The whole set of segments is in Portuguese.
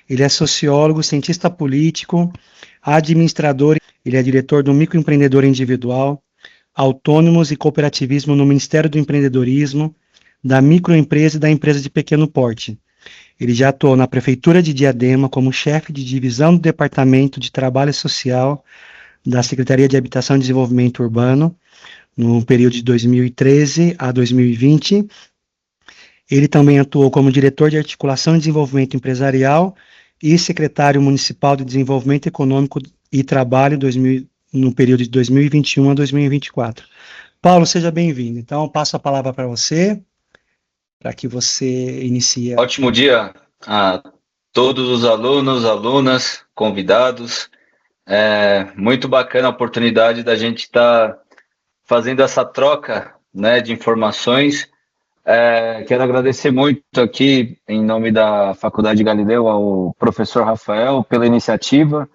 Ele é sociólogo, cientista político, administrador, ele é diretor do Microempreendedor Individual, Autônomos e Cooperativismo no Ministério do Empreendedorismo, da microempresa e da empresa de pequeno porte. Ele já atuou na Prefeitura de Diadema como chefe de divisão do Departamento de Trabalho Social da Secretaria de Habitação e Desenvolvimento Urbano, no período de 2013 a 2020. Ele também atuou como diretor de Articulação e Desenvolvimento Empresarial e secretário municipal de Desenvolvimento Econômico e Trabalho no período de 2021 a 2024. Paulo, seja bem-vindo. Então, eu passo a palavra para você, para que você inicie. Ótimo dia a todos os alunos, alunas, convidados. Muito bacana a oportunidade da gente estar fazendo essa troca, né, de informações. Quero agradecer muito aqui, em nome da Faculdade Galileu, ao professor Rafael pela iniciativa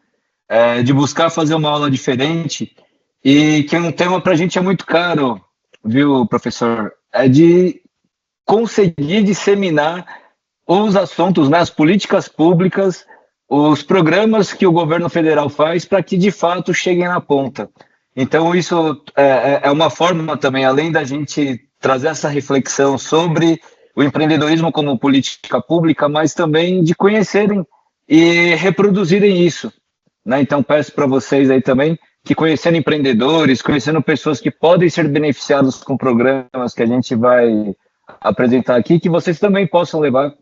de buscar fazer uma aula diferente e que um tema para a gente é muito caro, viu, professor? É de conseguir disseminar os assuntos, né, as políticas públicas, os programas que o governo federal faz para que, de fato, cheguem na ponta. Então, isso é uma forma também, além da gente trazer essa reflexão sobre o empreendedorismo como política pública, mas também de conhecerem e reproduzirem isso, né? Então, peço para vocês aí também que conhecendo empreendedores, conhecendo pessoas que podem ser beneficiadas com programas que a gente vai apresentar aqui, que vocês também possam levar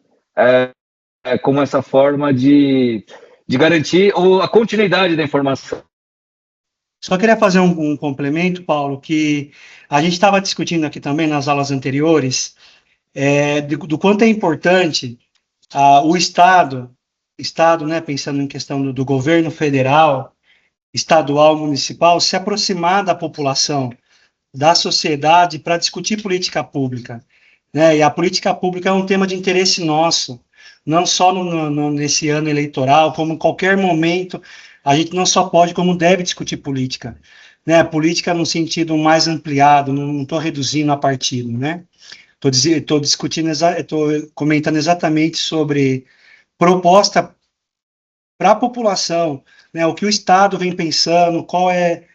como essa forma de garantir a continuidade da informação. Só queria fazer um complemento, Paulo, que a gente estava discutindo aqui também nas aulas anteriores, do quanto é importante o Estado, né, pensando em questão do governo federal, estadual, municipal, se aproximar da população, da sociedade, para discutir política pública. Né? E a política pública é um tema de interesse nosso, não só nesse ano eleitoral, como em qualquer momento, a gente não só pode, como deve discutir política. Né? Política no sentido mais ampliado, não estou reduzindo a partido, né? Estou comentando exatamente sobre proposta para a população, né? O que o Estado vem pensando, qual é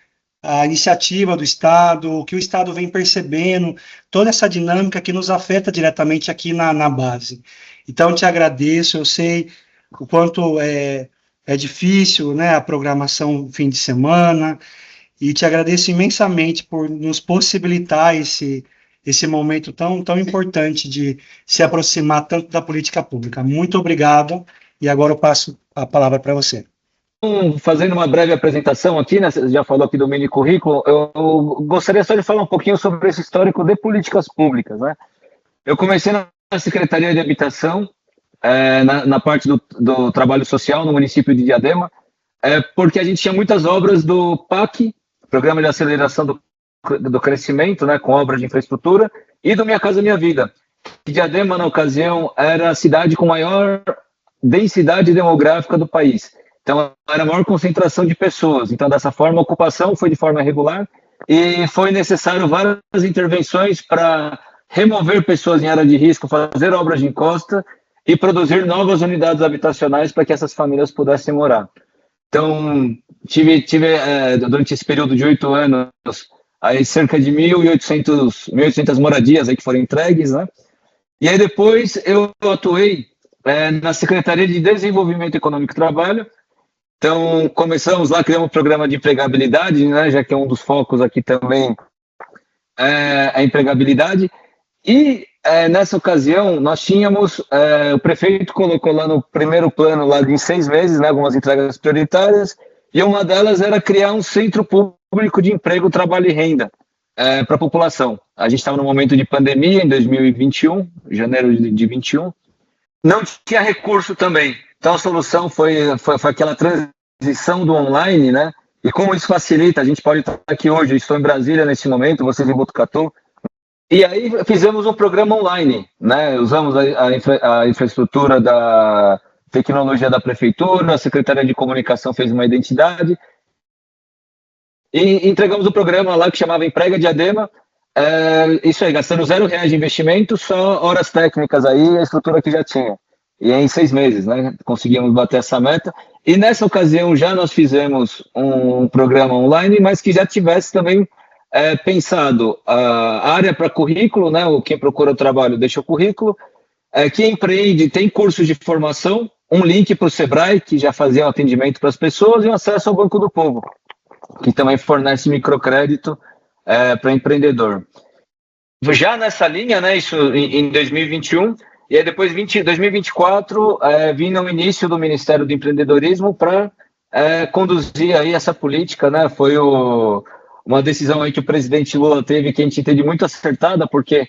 a iniciativa do Estado, o que o Estado vem percebendo, toda essa dinâmica que nos afeta diretamente aqui na base. Então, te agradeço, eu sei o quanto é difícil, né, a programação fim de semana, e te agradeço imensamente por nos possibilitar esse momento tão importante de se aproximar tanto da política pública. Muito obrigado, e agora eu passo a palavra para você. Fazendo uma breve apresentação aqui, né, você já falou aqui do mini currículo, eu gostaria só de falar um pouquinho sobre esse histórico de políticas públicas, né? Eu comecei na Secretaria de Habitação, na parte do trabalho social no município de Diadema, porque a gente tinha muitas obras do PAC, Programa de Aceleração do Crescimento, né, com obras de infraestrutura, e do Minha Casa Minha Vida. Diadema, na ocasião, era a cidade com maior densidade demográfica do país. Então, era a maior concentração de pessoas. Então, dessa forma, a ocupação foi de forma irregular e foi necessário várias intervenções para remover pessoas em área de risco, fazer obras de encosta e produzir novas unidades habitacionais para que essas famílias pudessem morar. Então, tive durante esse período de 8 anos, aí cerca de 1.800 moradias aí que foram entregues, né? E aí depois eu atuei na Secretaria de Desenvolvimento Econômico e Trabalho. Então, começamos lá, criamos um programa de empregabilidade, né, já que é um dos focos aqui também a empregabilidade. E nessa ocasião, nós tínhamos, o prefeito colocou lá no primeiro plano, lá em 6 meses, né, algumas entregas prioritárias, e uma delas era criar um centro público de emprego, trabalho e renda para a população. A gente estava no momento de pandemia, em 2021, janeiro de 21, não tinha recurso também. Então, a solução foi aquela transição do online, né? E como isso facilita, a gente pode estar aqui hoje, eu estou em Brasília nesse momento, vocês em Botucatu, e aí fizemos um programa online, né? Usamos a infraestrutura da tecnologia da prefeitura, a Secretaria de Comunicação fez uma identidade, e entregamos o programa lá que chamava Emprega Diadema, isso aí, gastando R$0 de investimento, só horas técnicas aí, a estrutura que já tinha. e em 6 meses, né, conseguimos bater essa meta. E nessa ocasião já nós fizemos um programa online, mas que já tivesse também pensado a área para currículo, né, quem procura trabalho deixa o currículo, quem empreende tem cursos de formação, um link para o Sebrae, que já fazia um atendimento para as pessoas, e um acesso ao Banco do Povo, que também fornece microcrédito para empreendedor. Já nessa linha, né, isso em 2021, e aí depois 2024 vim no início do Ministério do Empreendedorismo para conduzir aí essa política, né, foi uma decisão aí que o presidente Lula teve que a gente entende muito acertada, porque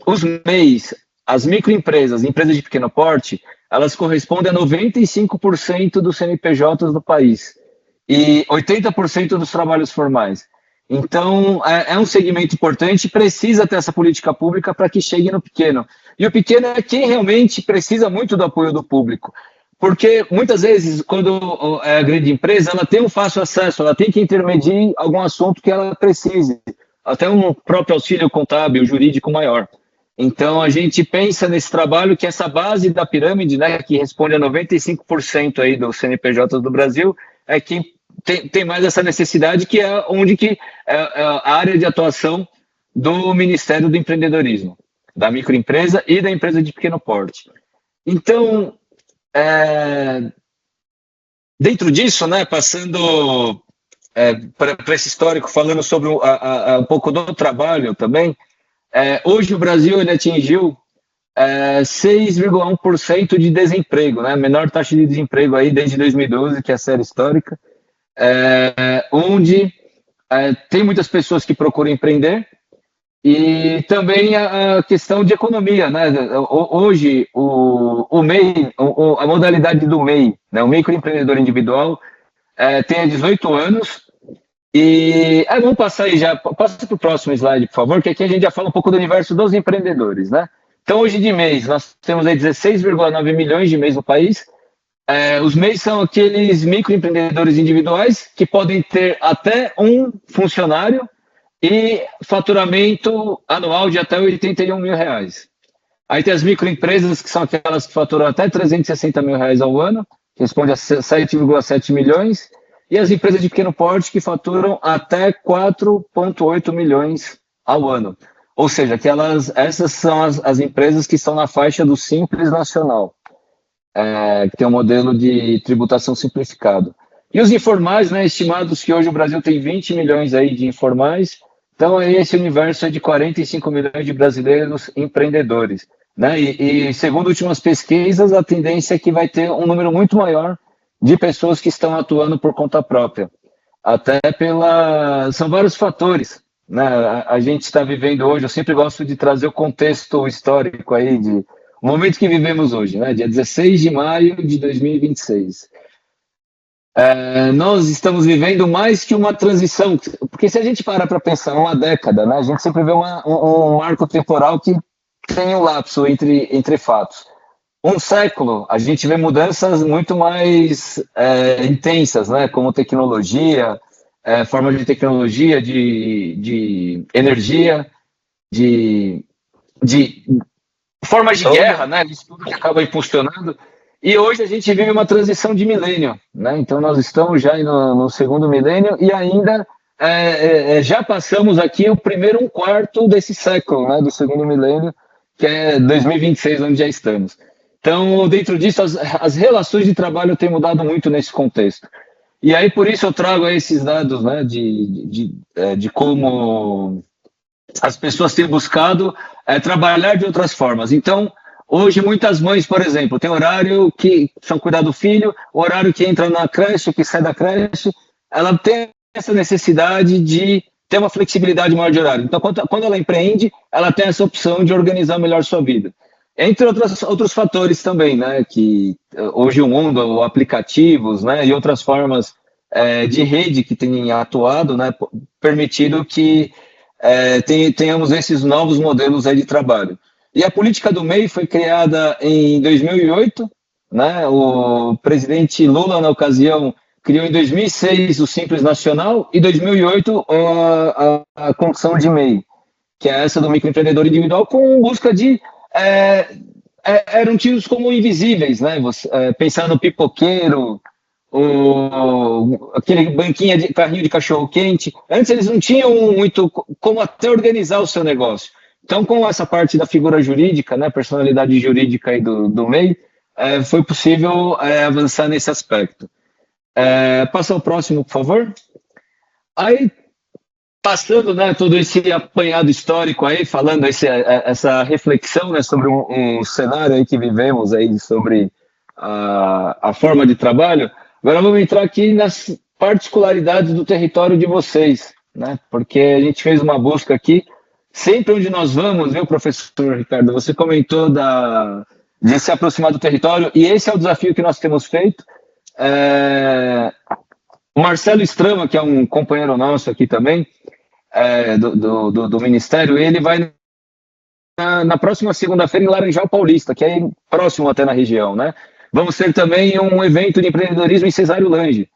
os MEIs, as microempresas, empresas de pequeno porte, elas correspondem a 95% dos CNPJs do país e 80% dos trabalhos formais. Então, é um segmento importante, precisa ter essa política pública para que chegue no pequeno. E o pequeno é quem realmente precisa muito do apoio do público. Porque, muitas vezes, quando é a grande empresa, ela tem um fácil acesso, ela tem que intermediar algum assunto que ela precise, até um próprio auxílio contábil, jurídico maior. Então, a gente pensa nesse trabalho que essa base da pirâmide, né, que responde a 95% aí dos CNPJs do Brasil, é quem tem mais essa necessidade, que é onde que é a área de atuação do Ministério do Empreendedorismo, da microempresa e da empresa de pequeno porte. Então, dentro disso, né, passando para esse histórico, falando sobre um pouco do trabalho também, hoje o Brasil ele atingiu 6,1% de desemprego, né, a menor taxa de desemprego aí desde 2012, que é a série histórica, onde tem muitas pessoas que procuram empreender, e também a questão de economia, né? Hoje o MEI, a modalidade do MEI, né, o microempreendedor individual, tem 18 anos, e vamos passar aí já, passa para o próximo slide, por favor, que aqui a gente já fala um pouco do universo dos empreendedores, né? Então, hoje de MEIs, nós temos aí 16,9 milhões de MEIs no país. Os MEIs são aqueles microempreendedores individuais que podem ter até um funcionário e faturamento anual de até R$81 mil. Aí tem as microempresas, que são aquelas que faturam até R$360 mil ao ano, que responde a 7,7 milhões, e as empresas de pequeno porte, que faturam até 4,8 milhões ao ano. Ou seja, essas são as empresas que estão na faixa do Simples Nacional, que tem um modelo de tributação simplificado. E os informais, né, estimados que hoje o Brasil tem 20 milhões aí de informais, então esse universo é de 45 milhões de brasileiros empreendedores, né? E segundo últimas pesquisas, a tendência é que vai ter um número muito maior de pessoas que estão atuando por conta própria. Até são vários fatores, né? A gente está vivendo hoje, eu sempre gosto de trazer o contexto histórico aí o momento que vivemos hoje, né? Dia 16 de maio de 2026. Nós estamos vivendo mais que uma transição, porque se a gente parar para pensar uma década, né, a gente sempre vê um marco temporal que tem um lapso entre fatos. Um século, a gente vê mudanças muito mais intensas, né, como tecnologia, forma de tecnologia, de energia, de formas de guerra, né, isso tudo que acaba impulsionando. E hoje a gente vive uma transição de milênio, né? Então nós estamos já no segundo milênio e ainda já passamos aqui o primeiro 1/4 desse século, né? Do segundo milênio, que é 2026, onde já estamos. Então, dentro disso, as relações de trabalho têm mudado muito nesse contexto. E aí, por isso, eu trago esses dados, né? De como as pessoas têm buscado trabalhar de outras formas. Então, hoje, muitas mães, por exemplo, têm horário que são cuidar do filho, horário que entra na creche, que sai da creche, ela tem essa necessidade de ter uma flexibilidade maior de horário. Então, quando ela empreende, ela tem essa opção de organizar melhor sua vida. Entre outros fatores também, né, que hoje o mundo, aplicativos, né, e outras formas de rede que têm atuado, né, permitido que tenhamos esses novos modelos aí de trabalho. E a política do MEI foi criada em 2008, né? O presidente Lula, na ocasião, criou em 2006 o Simples Nacional e em 2008 a condição de MEI, que é essa do microempreendedor individual, com busca de eram tidos como invisíveis, né? Pensar no pipoqueiro, aquele banquinha de carrinho de cachorro quente. Antes eles não tinham muito como até organizar o seu negócio. Então, com essa parte da figura jurídica, né, personalidade jurídica aí do MEI, foi possível avançar nesse aspecto. Passa ao próximo, por favor. Aí, passando, né, todo esse apanhado histórico aí, falando essa reflexão, né, sobre um cenário aí que vivemos aí sobre a forma de trabalho, agora vamos entrar aqui nas particularidades do território de vocês, né, porque a gente fez uma busca aqui, sempre onde nós vamos, viu, professor Ricardo, você comentou de se aproximar do território, e esse é o desafio que nós temos feito. O Marcelo Strama, que é um companheiro nosso aqui também, do Ministério, ele vai na próxima segunda-feira em Laranjal Paulista, que é próximo até na região, né? Vamos ter também um evento de empreendedorismo em Cesário Lange.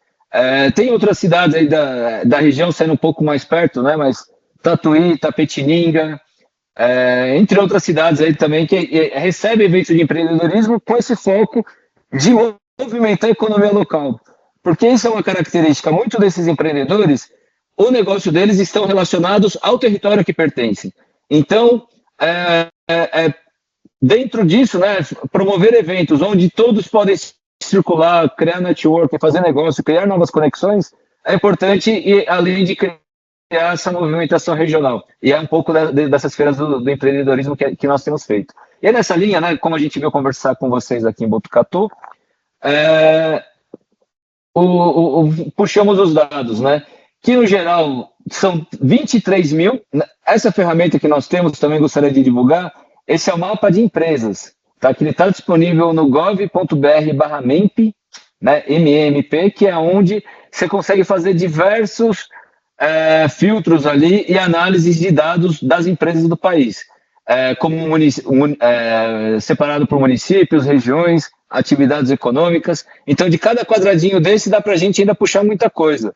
Tem outras cidades aí da região sendo um pouco mais perto, né? Mas Tatuí, Tapetininga, entre outras cidades aí também que recebe eventos de empreendedorismo com esse foco de movimentar a economia local. Porque isso é uma característica, muito desses empreendedores, o negócio deles estão relacionados ao território que pertencem. Então, dentro disso, né, promover eventos onde todos podem circular, criar network, fazer negócio, criar novas conexões, é importante, e além de criar essa movimentação regional. E é um pouco dessas feiras do empreendedorismo que nós temos feito. E é nessa linha, né, como a gente veio conversar com vocês aqui em Botucatu, puxamos os dados, né? Que no geral são 23 mil. Essa ferramenta que nós temos, também gostaria de divulgar, esse é o mapa de empresas, tá? Que ele está disponível no gov.br/MEMP, né? MEMP, que é onde você consegue fazer diversos filtros ali e análises de dados das empresas do país, como separado por municípios, regiões, atividades econômicas. Então, de cada quadradinho desse, dá para a gente ainda puxar muita coisa.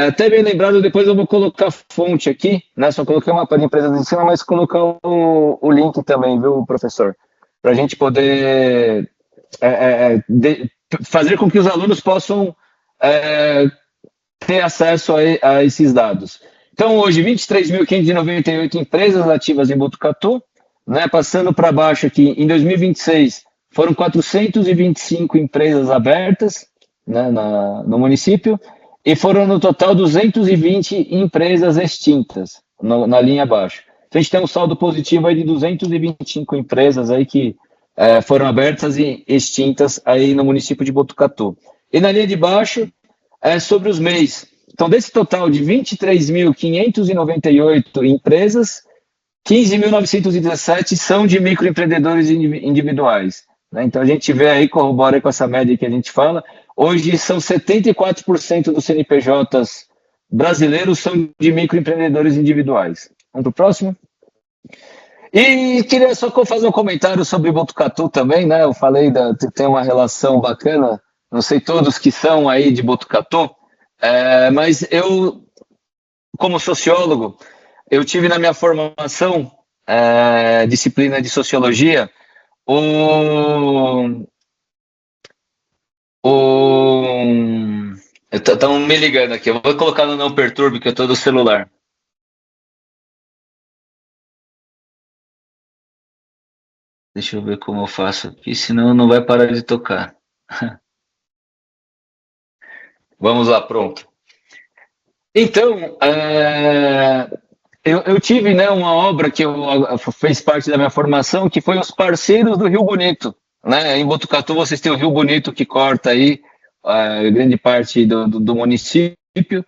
Até bem lembrado, depois eu vou colocar a fonte aqui, né? Só coloquei uma mapa de empresas em cima, mas colocar o link também, viu, professor? Para a gente poder fazer com que os alunos possam ter acesso a esses dados. Então, hoje, 23.598 empresas ativas em Botucatu, né? Passando para baixo aqui, em 2026, foram 425 empresas abertas, né, no município, e foram no total 220 empresas extintas, na linha abaixo. Então, a gente tem um saldo positivo aí de 225 empresas aí que foram abertas e extintas aí no município de Botucatu. E na linha de baixo, sobre os MEIs. Então, desse total de 23.598 empresas, 15.917 são de microempreendedores individuais. Né? Então, a gente vê aí, corrobora com essa média que a gente fala, hoje são 74% dos CNPJs brasileiros são de microempreendedores individuais. Vamos para o próximo? E queria só fazer um comentário sobre Botucatu também, né? Eu falei que tem uma relação bacana, não sei todos que são aí de Botucatu, mas eu, como sociólogo, eu tive na minha formação, disciplina de sociologia, estão me ligando aqui, eu vou colocar no não perturbe, que eu estou do celular. Deixa eu ver como eu faço aqui, senão não vai parar de tocar. Vamos lá, pronto. Então, eu tive, né, uma obra que fez parte da minha formação, que foi Os Parceiros do Rio Bonito. Né? Em Botucatu vocês têm o Rio Bonito que corta aí grande parte do município.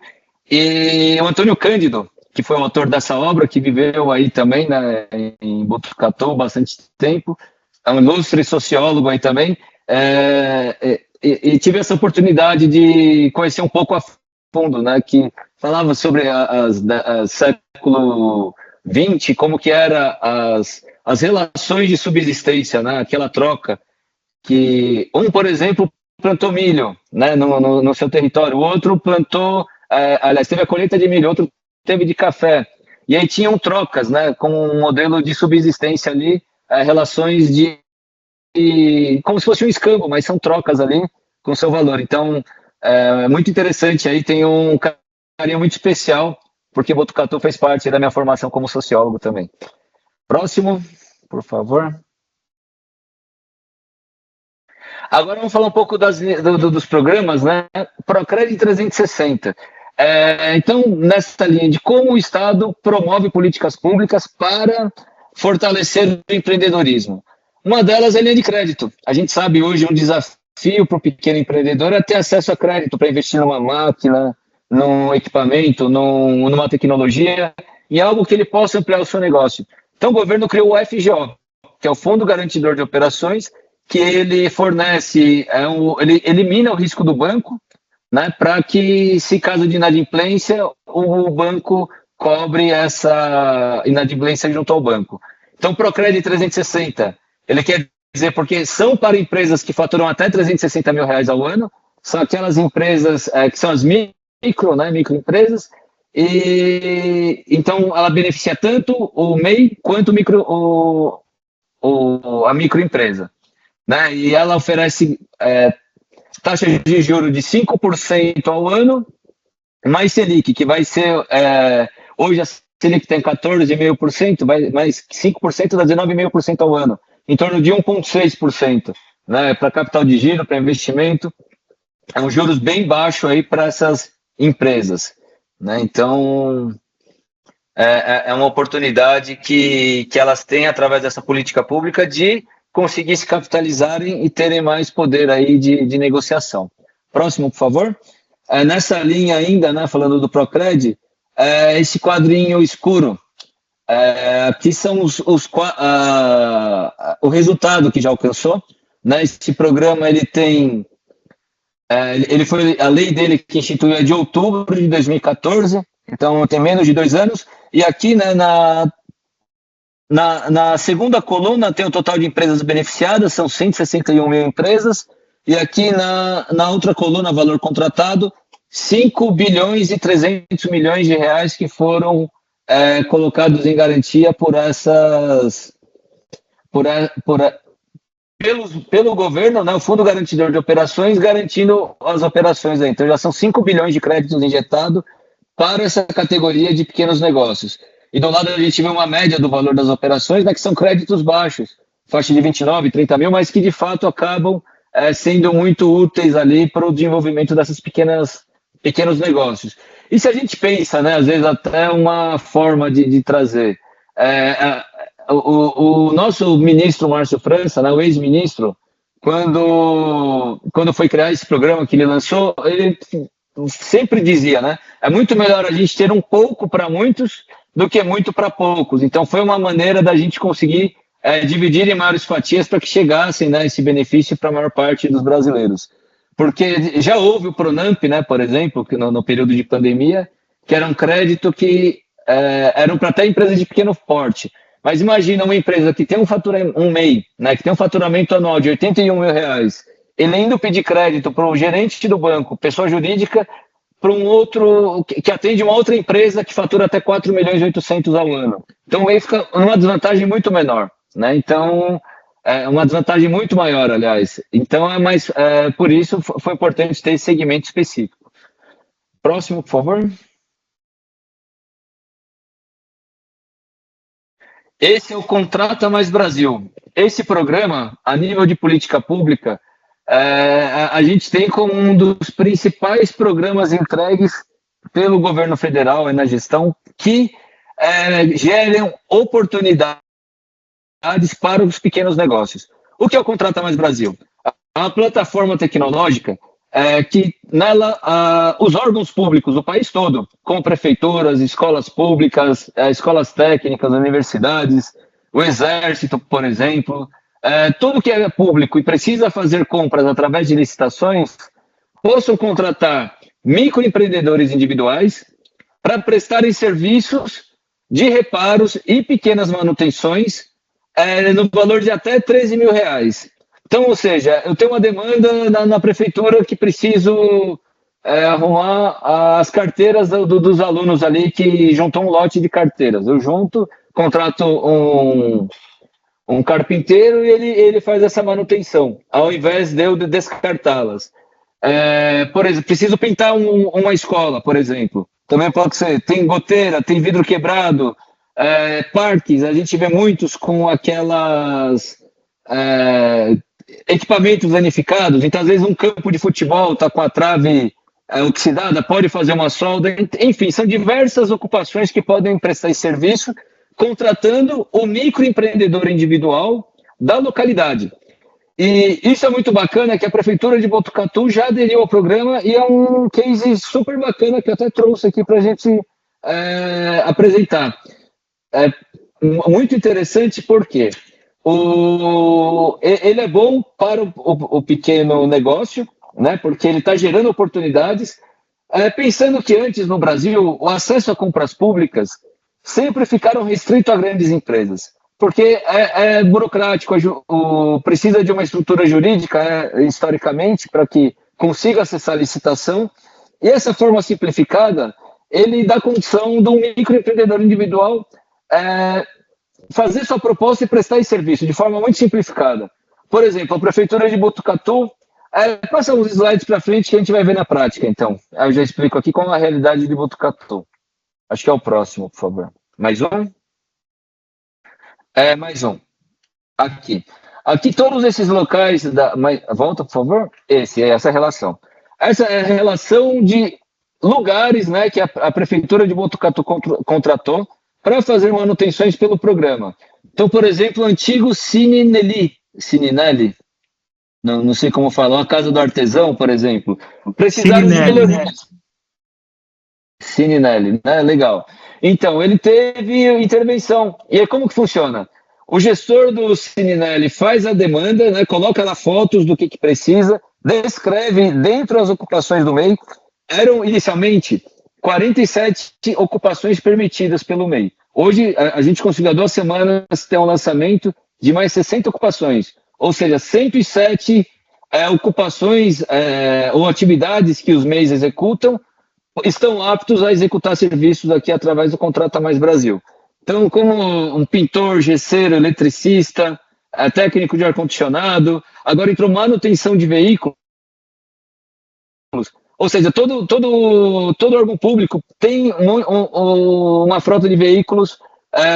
E o Antônio Cândido, que foi o autor dessa obra, que viveu aí também, né, em Botucatu bastante tempo, é um ilustre sociólogo aí também, e tive essa oportunidade de conhecer um pouco a fundo, né, que falava sobre século XX, como que era as relações de subsistência, né, aquela troca, que por exemplo, plantou milho, né, no seu território, o outro plantou, aliás, teve a colheita de milho, outro teve de café, e aí tinham trocas, né, com um modelo de subsistência ali, relações de como se fosse um escambo, mas são trocas ali com seu valor. Então, é muito interessante. Aí tem um carinho muito especial, porque Botucatu fez parte da minha formação como sociólogo também. Próximo, por favor. Agora vamos falar um pouco dos programas, né? Procred 360. Então, nessa linha de como o Estado promove políticas públicas para fortalecer o empreendedorismo. Uma delas é a linha de crédito. A gente sabe hoje um desafio para o pequeno empreendedor é ter acesso a crédito para investir numa máquina, num equipamento, numa tecnologia, e algo que ele possa ampliar o seu negócio. Então, o governo criou o FGO, que é o Fundo Garantidor de Operações, que ele fornece, ele elimina o risco do banco, né, para que, se caso de inadimplência, o banco cobre essa inadimplência junto ao banco. Então, o Procred 360, ele quer dizer, porque são para empresas que faturam até R$360 mil ao ano, são aquelas empresas que são as microempresas, e então ela beneficia tanto o MEI quanto a microempresa, né? E ela oferece taxa de juros de 5% ao ano, mais Selic, que vai ser, hoje a Selic tem 14,5%, mais 5% dá 19,5% ao ano, em torno de 1,6%, né, para capital de giro, para investimento. É um juros bem baixo aí para essas empresas, né? Então, é uma oportunidade que elas têm, através dessa política pública, de conseguir se capitalizarem e terem mais poder aí de negociação. Próximo, por favor. Nessa linha ainda, né, falando do Procred, esse quadrinho escuro, aqui são o resultado que já alcançou, né? Esse programa, ele tem, a lei dele que instituiu é de outubro de 2014, então tem menos de 2 anos, e aqui, né, na segunda coluna tem o total de empresas beneficiadas, são 161 mil empresas, e aqui na outra coluna, valor contratado, 5 bilhões e 300 milhões de reais que foram colocados em garantia pelo governo, né, o Fundo Garantidor de Operações, garantindo as operações aí. Então já são 5 bilhões de créditos injetados para essa categoria de pequenos negócios. E do lado a gente vê uma média do valor das operações, né, que são créditos baixos, faixa de 29, 30 mil, mas que de fato acabam sendo muito úteis ali para o desenvolvimento dessas pequenos negócios. E se a gente pensa, né, às vezes até uma forma de trazer, o nosso ministro Márcio França, né, o ex-ministro, quando foi criar esse programa que ele lançou, ele sempre dizia, né, é muito melhor a gente ter um pouco para muitos do que muito para poucos. Então foi uma maneira da gente conseguir dividir em maiores fatias para que chegassem, né, esse benefício para a maior parte dos brasileiros. Porque já houve o Pronamp, né, por exemplo, que no período de pandemia, que era um crédito que eram para até empresas de pequeno porte. Mas imagina uma empresa que tem um MEI, né, que tem um faturamento anual de 81 mil reais, ele indo pedir crédito para o gerente do banco, pessoa jurídica, para um outro, que atende uma outra empresa que fatura até 4 milhões e 800 ao ano. Então o MEI fica numa desvantagem muito menor, né? Então, uma desvantagem muito maior, aliás. Então, por isso foi importante ter esse segmento específico. Próximo, por favor. Esse é o Contrata Mais Brasil. Esse programa, a nível de política pública, a gente tem como um dos principais programas entregues pelo governo federal na gestão que gerem oportunidades para os pequenos negócios. O que é o Contrata Mais Brasil? É uma plataforma tecnológica que nela os órgãos públicos do país todo, como prefeituras, escolas públicas, escolas técnicas, universidades, o Exército, por exemplo, tudo que é público e precisa fazer compras através de licitações, possam contratar microempreendedores individuais para prestarem serviços de reparos e pequenas manutenções no valor de até 13 mil reais. Então, ou seja, eu tenho uma demanda na prefeitura que preciso arrumar as carteiras dos alunos ali que juntou um lote de carteiras. Eu junto, contrato um carpinteiro e ele faz essa manutenção, ao invés de eu descartá-las. Por exemplo, preciso pintar uma escola, por exemplo. Também pode ser, tem goteira, tem vidro quebrado, parques, a gente vê muitos com aquelas equipamentos danificados, então às vezes um campo de futebol está com a trave oxidada, pode fazer uma solda, enfim, são diversas ocupações que podem prestar esse serviço, contratando o microempreendedor individual da localidade. E isso é muito bacana, que a Prefeitura de Botucatu já aderiu ao programa e é um case super bacana que eu até trouxe aqui para a gente apresentar. É muito interessante porque ele é bom para o pequeno negócio, né, porque ele está gerando oportunidades, pensando que antes no Brasil o acesso a compras públicas sempre ficaram restrito a grandes empresas, porque é burocrático, precisa de uma estrutura jurídica, historicamente, para que consiga acessar a licitação, e essa forma simplificada, ele dá condição de um microempreendedor individual fazer sua proposta e prestar esse serviço de forma muito simplificada. Por exemplo, a Prefeitura de Botucatu, passa uns slides para frente que a gente vai ver na prática, então. Eu já explico aqui como é a realidade de Botucatu. Acho que é o próximo, por favor. Mais um? Mais um. Aqui. Aqui todos esses locais... Volta, por favor. Essa relação. Essa é a relação de lugares, né, que a Prefeitura de Botucatu contratou para fazer manutenções pelo programa. Então, por exemplo, o antigo Cininelli, não sei como falar, a Casa do Artesão, por exemplo. Precisaram de melhorias. Cininelli, né? Legal. Então, ele teve intervenção. E aí, como que funciona? O gestor do Cininelli faz a demanda, né? Coloca lá fotos do que precisa, descreve dentro das ocupações do MEI. Eram, inicialmente, 47 ocupações permitidas pelo MEI. Hoje, a gente conseguiu há 2 semanas ter um lançamento de mais 60 ocupações. Ou seja, 107 ocupações ou atividades que os MEIs executam estão aptos a executar serviços aqui através do Contrata Mais Brasil. Então, como um pintor, gesseiro, eletricista, técnico de ar-condicionado, agora entrou manutenção de veículos, ou seja, todo órgão público tem uma frota de veículos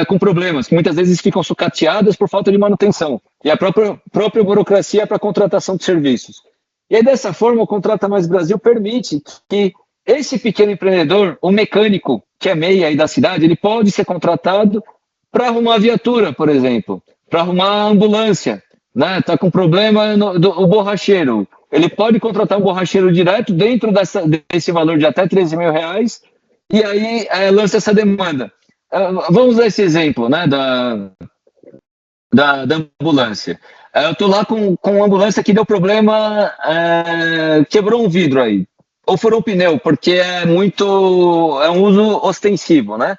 com problemas, que muitas vezes ficam sucateadas por falta de manutenção, e a própria burocracia para a contratação de serviços. E aí, dessa forma, o Contrata Mais Brasil permite que esse pequeno empreendedor, o mecânico, que é MEI aí da cidade, ele pode ser contratado para arrumar a viatura, por exemplo, para arrumar a ambulância, né? Tá com problema o borracheiro. Ele pode contratar um borracheiro direto dentro desse valor de até R$13 mil, e aí lança essa demanda. Vamos usar esse exemplo, né, da ambulância. Eu estou lá com uma ambulância que deu problema, quebrou um vidro aí, ou furou um pneu, porque é um uso ostensivo, né?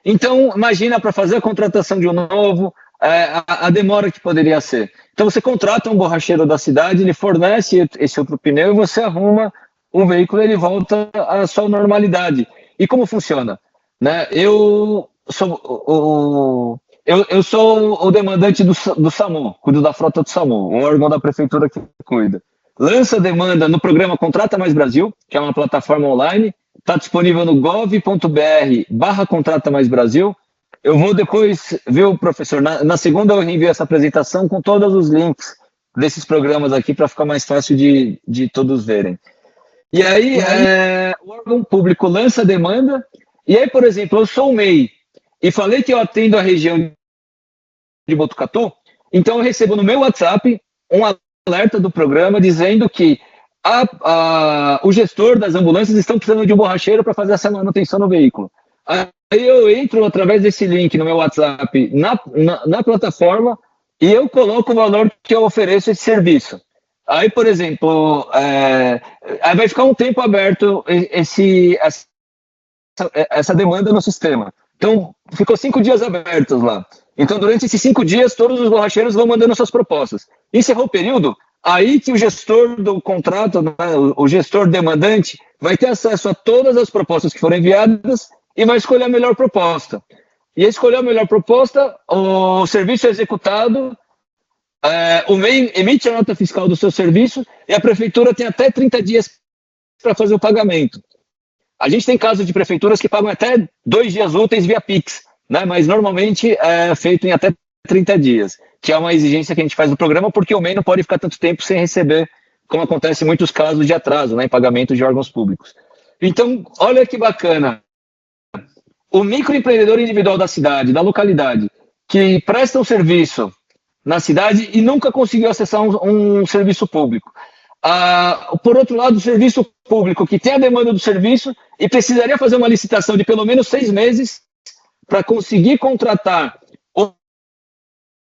Então, imagina para fazer a contratação de um novo, a demora que poderia ser. Então, você contrata um borracheiro da cidade, ele fornece esse outro pneu e você arruma o veículo, ele volta à sua normalidade. E como funciona? Né? Eu sou o demandante do SAMU, cuido da frota do SAMU, um órgão da prefeitura que cuida. Lança demanda no programa Contrata Mais Brasil, que é uma plataforma online, está disponível no gov.br/Contrata Mais Brasil. Eu vou depois, viu, professor, na segunda eu envio essa apresentação com todos os links desses programas aqui para ficar mais fácil de todos verem. E aí, o órgão público lança a demanda, e aí, por exemplo, eu sou o MEI, e falei que eu atendo a região de Botucatu, então eu recebo no meu WhatsApp um alerta do programa dizendo que o gestor das ambulâncias estão precisando de um borracheiro para fazer essa manutenção no veículo. Aí eu entro através desse link no meu WhatsApp na plataforma e eu coloco o valor que eu ofereço esse serviço. Aí, por exemplo, aí vai ficar um tempo aberto essa demanda no sistema. Então, ficou 5 dias abertos lá. Então, durante esses 5 dias, todos os borracheiros vão mandando suas propostas. Encerrou o período, aí que o gestor do contrato, né, o gestor demandante, vai ter acesso a todas as propostas que foram enviadas e vai escolher a melhor proposta. e escolheu a melhor proposta, o serviço é executado, o MEI emite a nota fiscal do seu serviço e a prefeitura tem até 30 dias para fazer o pagamento. A gente tem casos de prefeituras que pagam até 2 dias úteis via Pix, né? Mas normalmente é feito em até 30 dias, que é uma exigência que a gente faz no programa, porque o MEI não pode ficar tanto tempo sem receber, como acontece em muitos casos de atraso, né, em pagamento de órgãos públicos. Então, olha que bacana. O microempreendedor individual da cidade, da localidade, que presta um serviço na cidade e nunca conseguiu acessar um serviço público. Por outro lado, o serviço público que tem a demanda do serviço e precisaria fazer uma licitação de pelo menos 6 meses para conseguir contratar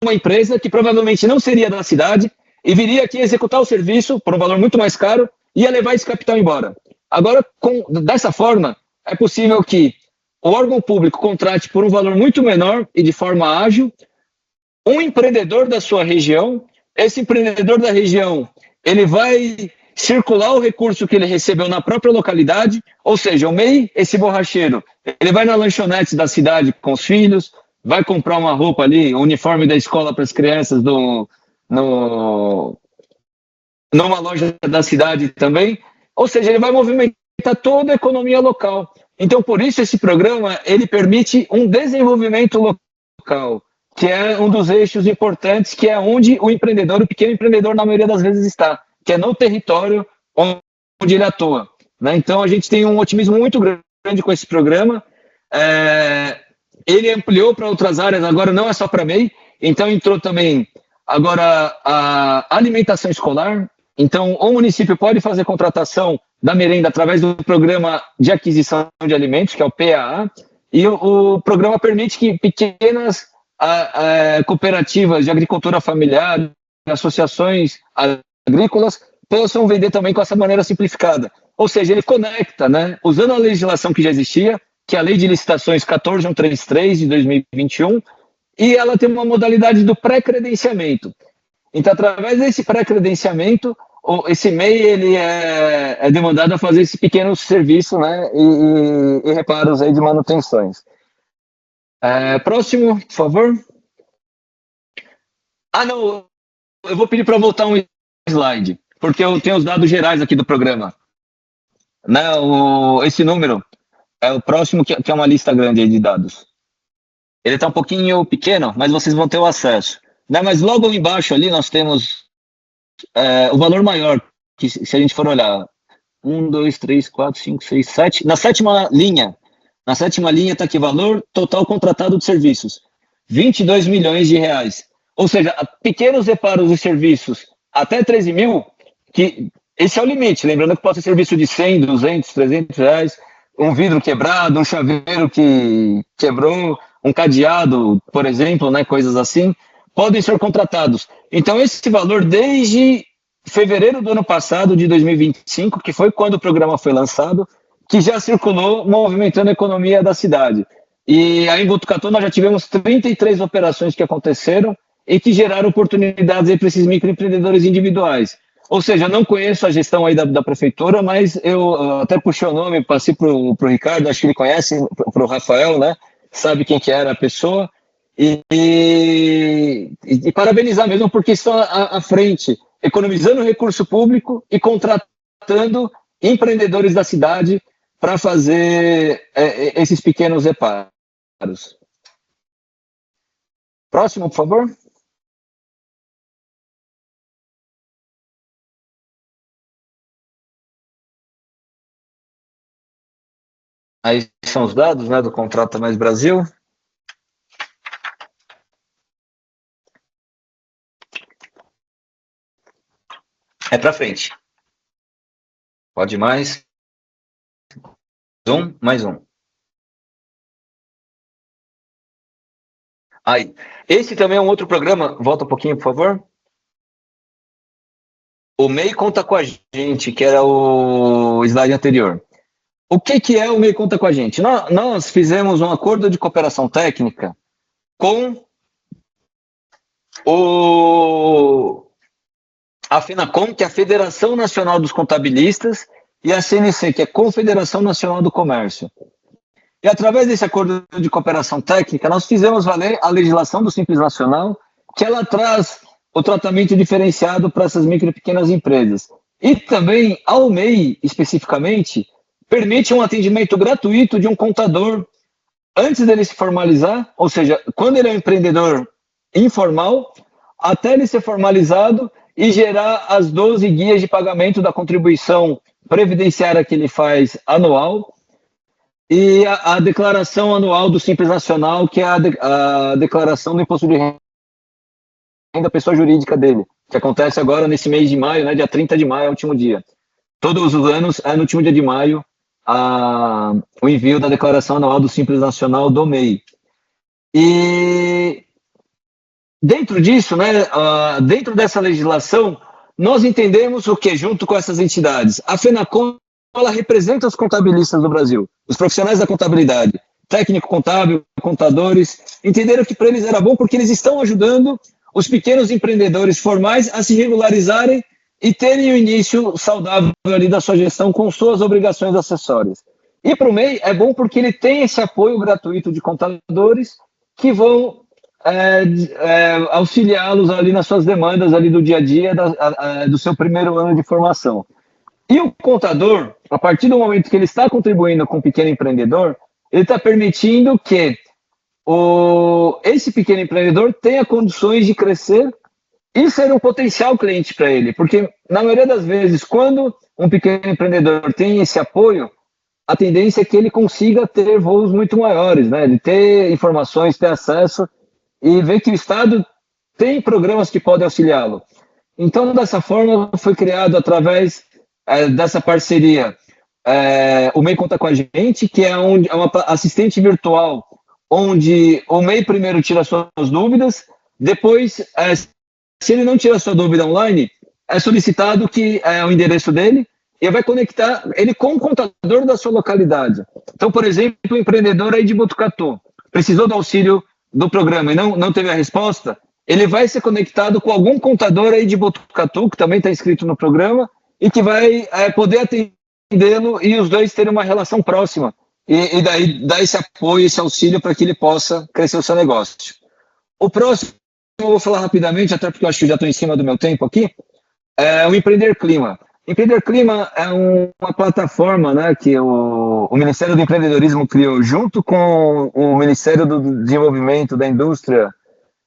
uma empresa que provavelmente não seria da cidade e viria aqui executar o serviço por um valor muito mais caro e ia levar esse capital embora. Agora, dessa forma, é possível que o órgão público contrate por um valor muito menor e de forma ágil um empreendedor da sua região. Esse empreendedor da região, ele vai circular o recurso que ele recebeu na própria localidade, ou seja, o MEI, esse borracheiro, ele vai na lanchonete da cidade com os filhos, vai comprar uma roupa ali, um uniforme da escola para as crianças numa loja da cidade também, ou seja, ele vai movimentar toda a economia local. Então, por isso, esse programa, ele permite um desenvolvimento local, que é um dos eixos importantes, que é onde o empreendedor, o pequeno empreendedor, na maioria das vezes está, que é no território onde ele atua, né? Então, a gente tem um otimismo muito grande com esse programa. Ele ampliou para outras áreas, agora não é só para MEI, então entrou também agora a alimentação escolar. Então, o município pode fazer contratação da merenda através do programa de aquisição de alimentos, que é o PAA, e o programa permite que pequenas cooperativas de agricultura familiar, associações agrícolas, possam vender também com essa maneira simplificada. Ou seja, ele conecta, né, usando a legislação que já existia, que é a Lei de Licitações 14133 de 2021, e ela tem uma modalidade do pré-credenciamento. Então, através desse pré-credenciamento, esse MEI ele é demandado a fazer esse pequeno serviço, né, e reparos aí de manutenções. Próximo, por favor. Não, eu vou pedir para voltar um slide, porque eu tenho os dados gerais aqui do programa. Né, esse número é o próximo, que é uma lista grande aí de dados. Ele está um pouquinho pequeno, mas vocês vão ter o acesso. Né, mas logo embaixo ali nós temos o valor maior, que se a gente for olhar, 1, 2, 3, 4, 5, 6, 7, na sétima linha está aqui, valor total contratado de serviços, 22 milhões de reais. Ou seja, pequenos reparos e serviços até 13 mil, que esse é o limite, lembrando que pode ser serviço de 100, 200, 300 reais, um vidro quebrado, um chaveiro que quebrou, um cadeado, por exemplo, né, coisas assim, podem ser contratados. Então, esse valor, desde fevereiro do ano passado, de 2025, que foi quando o programa foi lançado, que já circulou movimentando a economia da cidade. E aí em Botucatu nós já tivemos 33 operações que aconteceram e que geraram oportunidades para esses microempreendedores individuais. Ou seja, eu não conheço a gestão aí da prefeitura, mas eu até puxei o nome, passei para o Ricardo, acho que ele conhece, para o Rafael, né? Sabe quem que era a pessoa. E parabenizar mesmo, porque estão à frente, economizando recurso público e contratando empreendedores da cidade para fazer esses pequenos reparos. Próximo, por favor. Aí são os dados, né, do Contrata Mais Brasil. Para frente. Pode mais. Mais um. Aí. Esse também é um outro programa. Volta um pouquinho, por favor. O MEI Conta com a Gente, que era o slide anterior. O que é o MEI Conta com a Gente? Nós fizemos um acordo de cooperação técnica com a FENACOM, que é a Federação Nacional dos Contabilistas, e a CNC, que é a Confederação Nacional do Comércio. E através desse acordo de cooperação técnica, nós fizemos valer a legislação do Simples Nacional, que ela traz o tratamento diferenciado para essas micro e pequenas empresas. E também, ao MEI, especificamente, permite um atendimento gratuito de um contador antes dele se formalizar, ou seja, quando ele é um empreendedor informal, até ele ser formalizado e gerar as 12 guias de pagamento da contribuição previdenciária que ele faz anual e a declaração anual do Simples Nacional, que é a declaração do imposto de renda da pessoa jurídica dele, que acontece agora nesse mês de maio, né, dia 30 de maio é o último dia. Todos os anos é no último dia de maio o envio da declaração anual do Simples Nacional do MEI. E dentro disso, né, dentro dessa legislação, nós entendemos o que, junto com essas entidades, a FENACON, ela representa os contabilistas do Brasil, os profissionais da contabilidade, técnico contábil, contadores, entenderam que para eles era bom porque eles estão ajudando os pequenos empreendedores formais a se regularizarem e terem o início saudável ali da sua gestão com suas obrigações acessórias. E para o MEI é bom porque ele tem esse apoio gratuito de contadores que vão auxiliá-los ali nas suas demandas ali do dia a dia do seu primeiro ano de formação. E o contador, a partir do momento que ele está contribuindo com o pequeno empreendedor, ele está permitindo que esse pequeno empreendedor tenha condições de crescer e ser um potencial cliente para ele, porque na maioria das vezes, quando um pequeno empreendedor tem esse apoio, a tendência é que ele consiga ter voos muito maiores, né? De ter informações, ter acesso e ver que o Estado tem programas que podem auxiliá-lo. Então, dessa forma, foi criado através dessa parceria o MEI Conta com a Gente, que é uma assistente virtual, onde o MEI primeiro tira suas dúvidas, depois, se ele não tira sua dúvida online, é solicitado que o endereço dele e vai conectar ele com o contador da sua localidade. Então, por exemplo, o empreendedor aí de Botucatu precisou do auxílio do programa e não teve a resposta, ele vai ser conectado com algum contador aí de Botucatu, que também está inscrito no programa, e que vai poder atendê-lo e os dois terem uma relação próxima. E daí dar esse apoio, esse auxílio para que ele possa crescer o seu negócio. O próximo, eu vou falar rapidamente, até porque eu acho que já estou em cima do meu tempo aqui, é o Empreender Clima. Empreender Clima é uma plataforma, né, que o Ministério do Empreendedorismo criou junto com o Ministério do Desenvolvimento da Indústria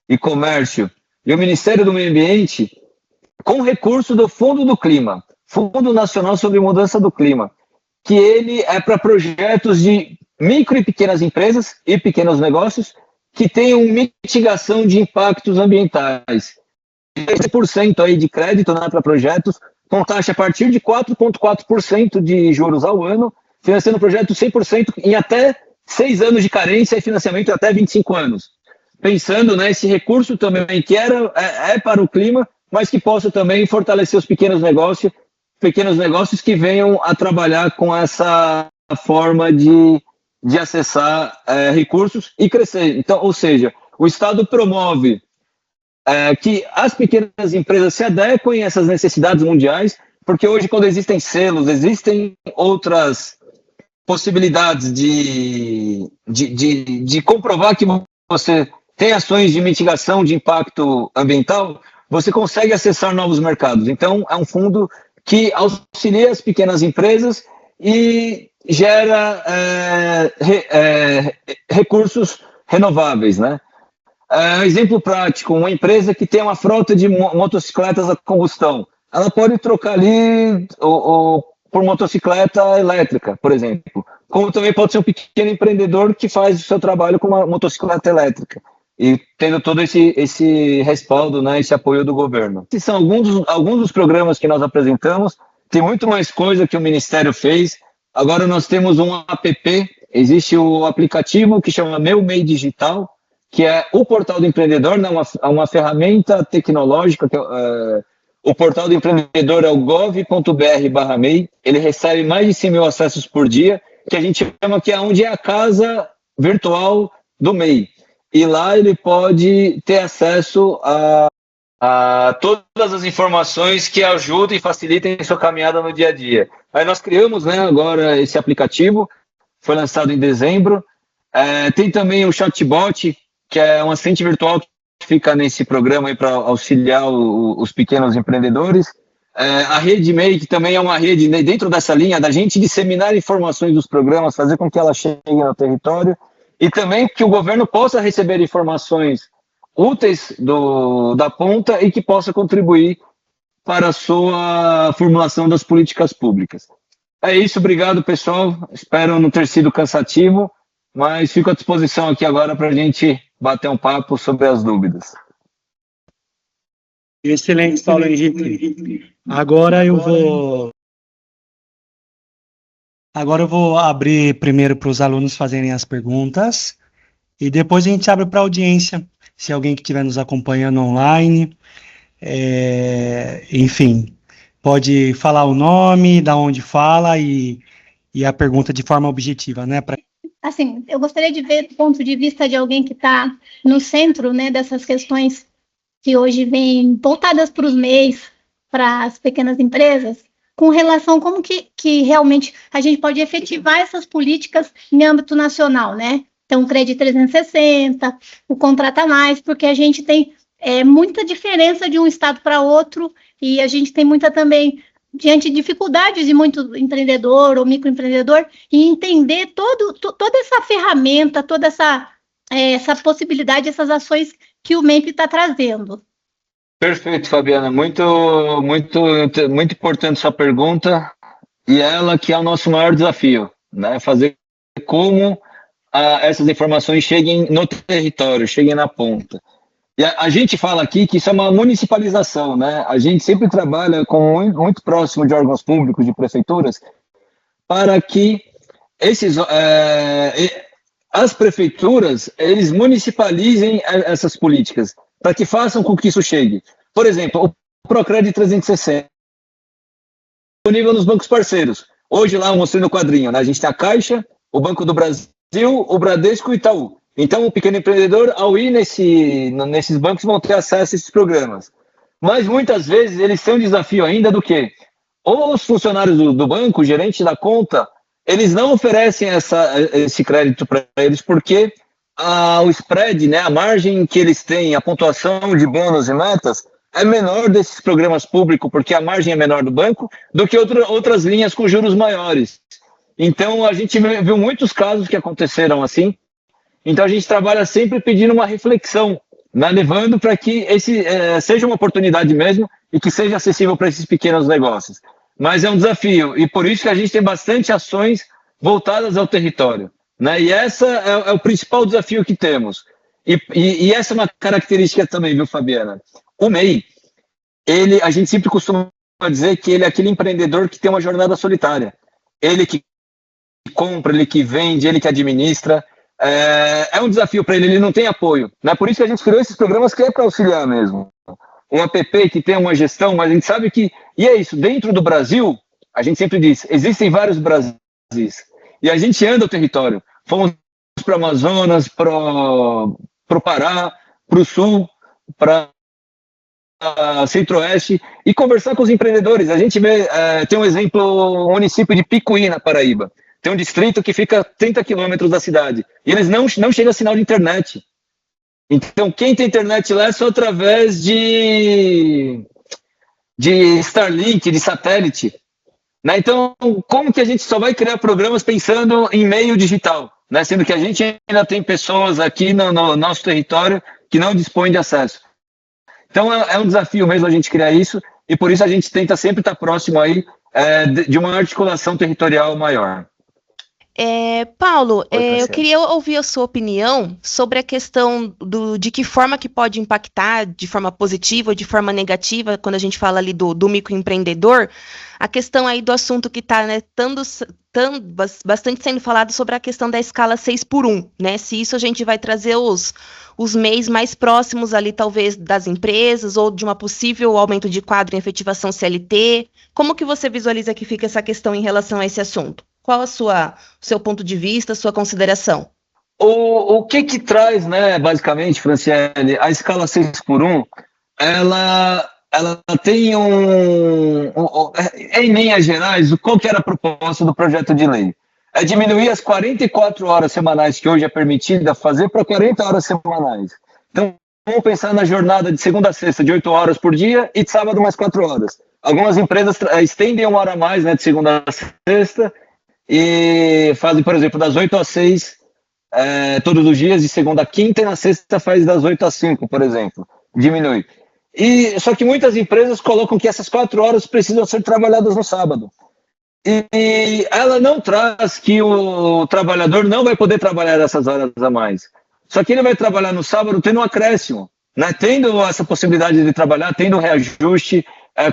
e Comércio e o Ministério do Meio Ambiente, com recurso do Fundo do Clima, Fundo Nacional sobre Mudança do Clima, que ele é para projetos de micro e pequenas empresas e pequenos negócios que tenham mitigação de impactos ambientais. 10% aí de crédito, né, para projetos com taxa a partir de 4,4% de juros ao ano, financiando projetos 100% em até 6 anos de carência e financiamento até 25 anos. Pensando nesse recurso também que é para o clima, mas que possa também fortalecer os pequenos negócios que venham a trabalhar com essa forma de acessar recursos e crescer. Então, ou seja, o Estado promove que as pequenas empresas se adequem a essas necessidades mundiais, porque hoje, quando existem selos, existem outras possibilidades de comprovar que você tem ações de mitigação de impacto ambiental, você consegue acessar novos mercados. Então, é um fundo que auxilia as pequenas empresas e gera recursos renováveis, né? Exemplo prático, uma empresa que tem uma frota de motocicletas a combustão, ela pode trocar ali por motocicleta elétrica, por exemplo. Como também pode ser um pequeno empreendedor que faz o seu trabalho com uma motocicleta elétrica e tendo todo esse respaldo, né, esse apoio do governo. Esses são alguns dos programas que nós apresentamos. Tem muito mais coisa que o Ministério fez. Agora nós temos um app, existe o aplicativo que chama Meu MEI Digital, que é o portal do empreendedor, né, uma ferramenta tecnológica. O portal do empreendedor é o gov.br/MEI. Ele recebe mais de 100 mil acessos por dia, que a gente chama que é onde é a casa virtual do MEI. E lá ele pode ter acesso a todas as informações que ajudem e facilitem a sua caminhada no dia a dia. Aí nós criamos, né, agora esse aplicativo, foi lançado em dezembro. Tem também o chatbot, que é um assistente virtual que fica nesse programa para auxiliar os pequenos empreendedores. A rede MEI, que também é uma rede, né, dentro dessa linha da gente disseminar informações dos programas, fazer com que elas cheguem no território, e também que o governo possa receber informações úteis da ponta e que possa contribuir para a sua formulação das políticas públicas. É isso, obrigado, pessoal. Espero não ter sido cansativo, mas fico à disposição aqui agora para a gente bater um papo sobre as dúvidas. Excelente, Paulo Henrique. Agora eu vou abrir primeiro para os alunos fazerem as perguntas e depois a gente abre para a audiência, se alguém que estiver nos acompanhando online, enfim, pode falar o nome, da onde fala e a pergunta de forma objetiva, né? Assim, eu gostaria de ver do ponto de vista de alguém que está no centro, né, dessas questões que hoje vêm voltadas para os MEIs, para as pequenas empresas, com relação a como que realmente a gente pode efetivar essas políticas em âmbito nacional, né? Então, o Crédito 360, o Contrata Mais, porque a gente tem muita diferença de um estado para outro e a gente tem muita também, diante de dificuldades de muito empreendedor ou microempreendedor, e entender toda essa ferramenta, toda essa possibilidade, essas ações que o MEMP está trazendo. Perfeito, Fabiana. Muito importante sua pergunta, e ela que é o nosso maior desafio, né? Fazer como essas informações cheguem no território, cheguem na ponta. E a gente fala aqui que isso é uma municipalização, né? A gente sempre trabalha muito próximo de órgãos públicos, de prefeituras, para que as prefeituras, eles municipalizem essas políticas, para que façam com que isso chegue. Por exemplo, o Procred 360, disponível nos bancos parceiros. Hoje lá eu mostrei no quadrinho, né? A gente tem a Caixa, o Banco do Brasil, o Bradesco e o Itaú. Então, o pequeno empreendedor, ao ir nesses bancos, vão ter acesso a esses programas. Mas, muitas vezes, eles têm um desafio ainda do quê? Ou os funcionários do banco, o gerente da conta, eles não oferecem esse crédito para eles porque o spread, né, a margem que eles têm, a pontuação de bônus e metas, é menor desses programas públicos, porque a margem é menor do banco, do que outras linhas com juros maiores. Então, a gente viu muitos casos que aconteceram assim. Então, a gente trabalha sempre pedindo uma reflexão, né, levando para que seja uma oportunidade mesmo e que seja acessível para esses pequenos negócios. Mas é um desafio, e por isso que a gente tem bastante ações voltadas ao território, né? E essa é o principal desafio que temos. E essa é uma característica também, viu, Fabiana? O MEI, a gente sempre costuma dizer que ele é aquele empreendedor que tem uma jornada solitária. Ele que compra, ele que vende, ele que administra. É um desafio para ele não tem apoio, né? Por isso que a gente criou esses programas que é para auxiliar mesmo. Um app que tem uma gestão, mas a gente sabe que... E é isso, dentro do Brasil, a gente sempre diz, existem vários Brasis. E a gente anda o território. Fomos para o Amazonas, para o Pará, para o Sul, para Centro-Oeste, e conversar com os empreendedores. A gente tem um exemplo, o município de Picuí, na Paraíba. Tem um distrito que fica a 30 quilômetros da cidade. E eles não chegam a sinal de internet. Então, quem tem internet lá é só através de Starlink, de satélite. Né? Então, como que a gente só vai criar programas pensando em meio digital? Né? Sendo que a gente ainda tem pessoas aqui no nosso território que não dispõem de acesso. Então, é um desafio mesmo a gente criar isso, e por isso a gente tenta sempre estar próximo aí de uma articulação territorial maior. Paulo, eu queria ouvir a sua opinião sobre a questão de que forma que pode impactar, de forma positiva ou de forma negativa, quando a gente fala ali do microempreendedor, a questão aí do assunto que está, né, bastante sendo falado sobre a questão da escala 6x1, né? Se isso a gente vai trazer os MEIs mais próximos ali, talvez, das empresas, ou de uma possível aumento de quadro em efetivação CLT. Como que você visualiza que fica essa questão em relação a esse assunto? Qual o seu ponto de vista, a sua consideração? O que traz, né, basicamente, Franciele, a escala 6x1, ela tem em linhas gerais, qual que era a proposta do projeto de lei? é diminuir as 44 horas semanais que hoje é permitida fazer para 40 horas semanais. Então, vamos pensar na jornada de segunda a sexta, de 8 horas por dia, e de sábado mais 4 horas. Algumas empresas estendem 1 hora a mais, né, de segunda a sexta, e fazem, por exemplo, das 8 às 6 todos os dias, de segunda a quinta, e na sexta faz das 8 às 5, por exemplo. Diminui. Só que muitas empresas colocam que essas 4 horas precisam ser trabalhadas no sábado. E ela não traz que o trabalhador não vai poder trabalhar essas horas a mais. Só que ele vai trabalhar no sábado tendo um acréscimo, né? Tendo essa possibilidade de trabalhar, tendo um reajuste,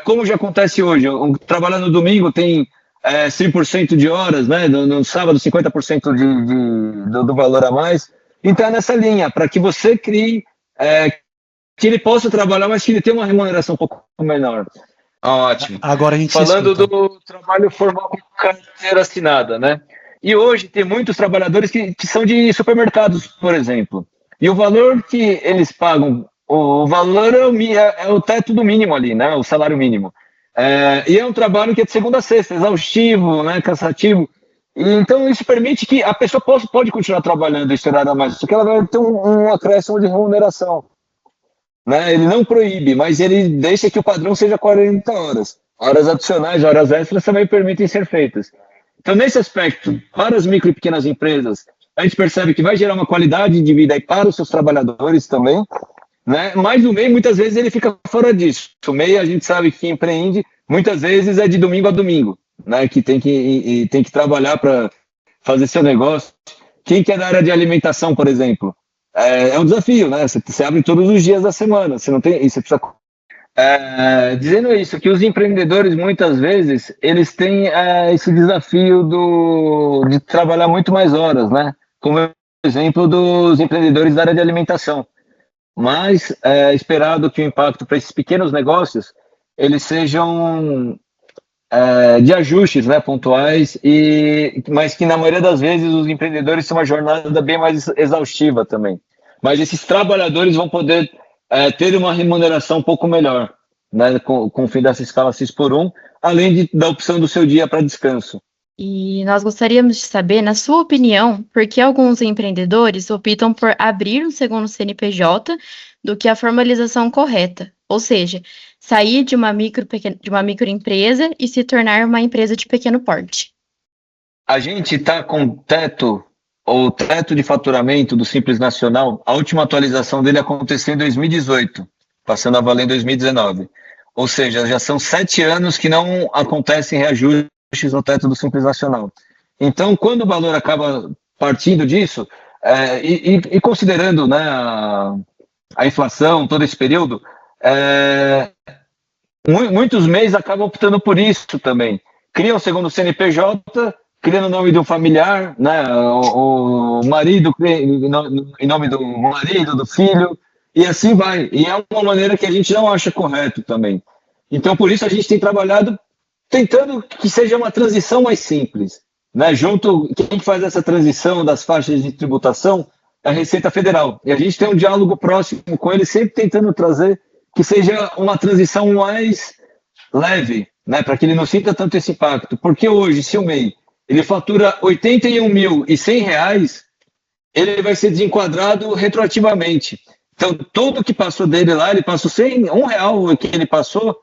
como já acontece hoje. Trabalhar no domingo tem 100% de horas, né? No sábado 50% do valor a mais. Então é nessa linha, para que você crie, que ele possa trabalhar, mas que ele tenha uma remuneração um pouco menor. Ótimo. Agora a gente Falando escuta. do trabalho formal com carteira assinada, né? E hoje tem muitos trabalhadores que são de supermercados, por exemplo. E o valor que eles pagam, o valor é o teto do mínimo ali, né? O salário mínimo. E é um trabalho que é de segunda a sexta, exaustivo, né? Cansativo. E então isso permite que a pessoa pode continuar trabalhando esse horário a mais, só que ela vai ter um acréscimo de remuneração. Né? Ele não proíbe, mas ele deixa que o padrão seja 40 horas. Horas adicionais, horas extras também permitem ser feitas. Então, nesse aspecto, para as micro e pequenas empresas, a gente percebe que vai gerar uma qualidade de vida aí para os seus trabalhadores também, né? Mas o MEI, muitas vezes, ele fica fora disso. O MEI, a gente sabe que empreende, muitas vezes é de domingo a domingo, né? Que tem que trabalhar para fazer seu negócio. Quem que é da área de alimentação, por exemplo? É um desafio, né? Você abre todos os dias da semana, você não tem, e você precisa. Dizendo isso, que os empreendedores muitas vezes eles têm esse desafio de trabalhar muito mais horas, né? Como exemplo dos empreendedores da área de alimentação. Mas é esperado que o impacto para esses pequenos negócios eles sejam de ajustes, né, pontuais, mas que na maioria das vezes os empreendedores têm uma jornada bem mais exaustiva também. Mas esses trabalhadores vão poder ter uma remuneração um pouco melhor, né, com o fim dessa escala 6x1, além da opção do seu dia para descanso. E nós gostaríamos de saber, na sua opinião, por que alguns empreendedores optam por abrir um segundo CNPJ do que a formalização correta, ou seja, sair de uma microempresa e se tornar uma empresa de pequeno porte. A gente está com o teto de faturamento do Simples Nacional, a última atualização dele aconteceu em 2018, passando a valer em 2019. Ou seja, já são 7 anos que não acontecem reajustes no teto do Simples Nacional. Então, quando o valor acaba partindo disso, e considerando, né, a inflação, todo esse período, muitos MEIs acabam optando por isso também. Criam segundo CNPJ, criando o nome de um familiar, né, o marido em nome do marido, do filho, e assim vai. E é uma maneira que a gente não acha correto também. Então, por isso, a gente tem trabalhado tentando que seja uma transição mais simples. Né? Quem faz essa transição das faixas de tributação é a Receita Federal. E a gente tem um diálogo próximo com eles, sempre tentando trazer que seja uma transição mais leve, né? Para que ele não sinta tanto esse impacto. Porque hoje, se o MEI ele fatura R$ 81.100, ele vai ser desenquadrado retroativamente. Então, tudo que passou dele lá, ele passou R$100 que ele passou,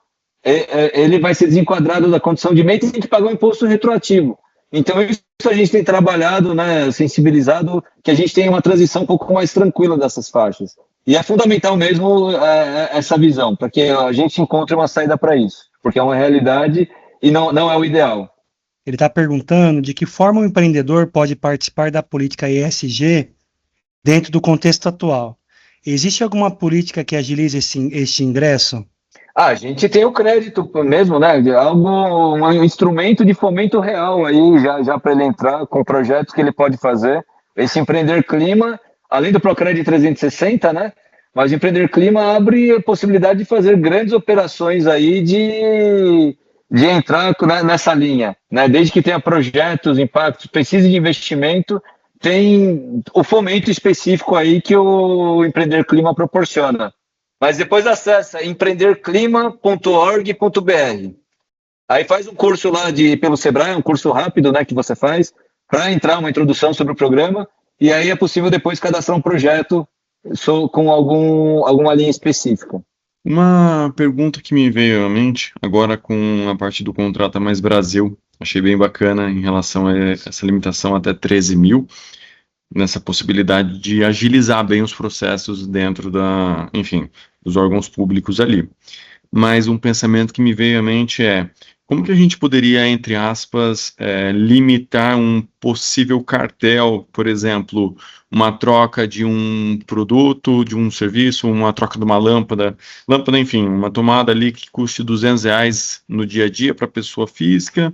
ele vai ser desenquadrado da condição de MEI e tem que pagar um imposto retroativo. Então, isso a gente tem trabalhado, né, sensibilizado, que a gente tem uma transição um pouco mais tranquila dessas faixas. E é fundamental mesmo essa visão, para que a gente encontre uma saída para isso, porque é uma realidade e não é o ideal. Ele está perguntando de que forma o empreendedor pode participar da política ESG dentro do contexto atual. Existe alguma política que agilize este ingresso? A gente tem o crédito mesmo, né? Um instrumento de fomento real aí, já para ele entrar com projetos que ele pode fazer. Esse Empreender Clima, além do Procred 360, né? Mas o Empreender Clima abre a possibilidade de fazer grandes operações aí de entrar nessa linha, né? Desde que tenha projetos, impactos, precise de investimento, tem o fomento específico aí que o Empreender Clima proporciona. Mas depois acessa empreenderclima.org.br. Aí faz um curso lá pelo Sebrae, um curso rápido, né, que você faz, para entrar uma introdução sobre o programa, e aí é possível depois cadastrar um projeto com alguma linha específica. Uma pergunta que me veio à mente, agora com a parte do Contrata Mais Brasil, achei bem bacana em relação a essa limitação até 13 mil, nessa possibilidade de agilizar bem os processos dentro dos órgãos públicos ali. Mas um pensamento que me veio à mente é, como que a gente poderia, entre aspas, limitar um possível cartel, por exemplo, uma troca de um produto, de um serviço, uma troca de uma lâmpada, enfim, uma tomada ali que custe R$200 no dia a dia para a pessoa física,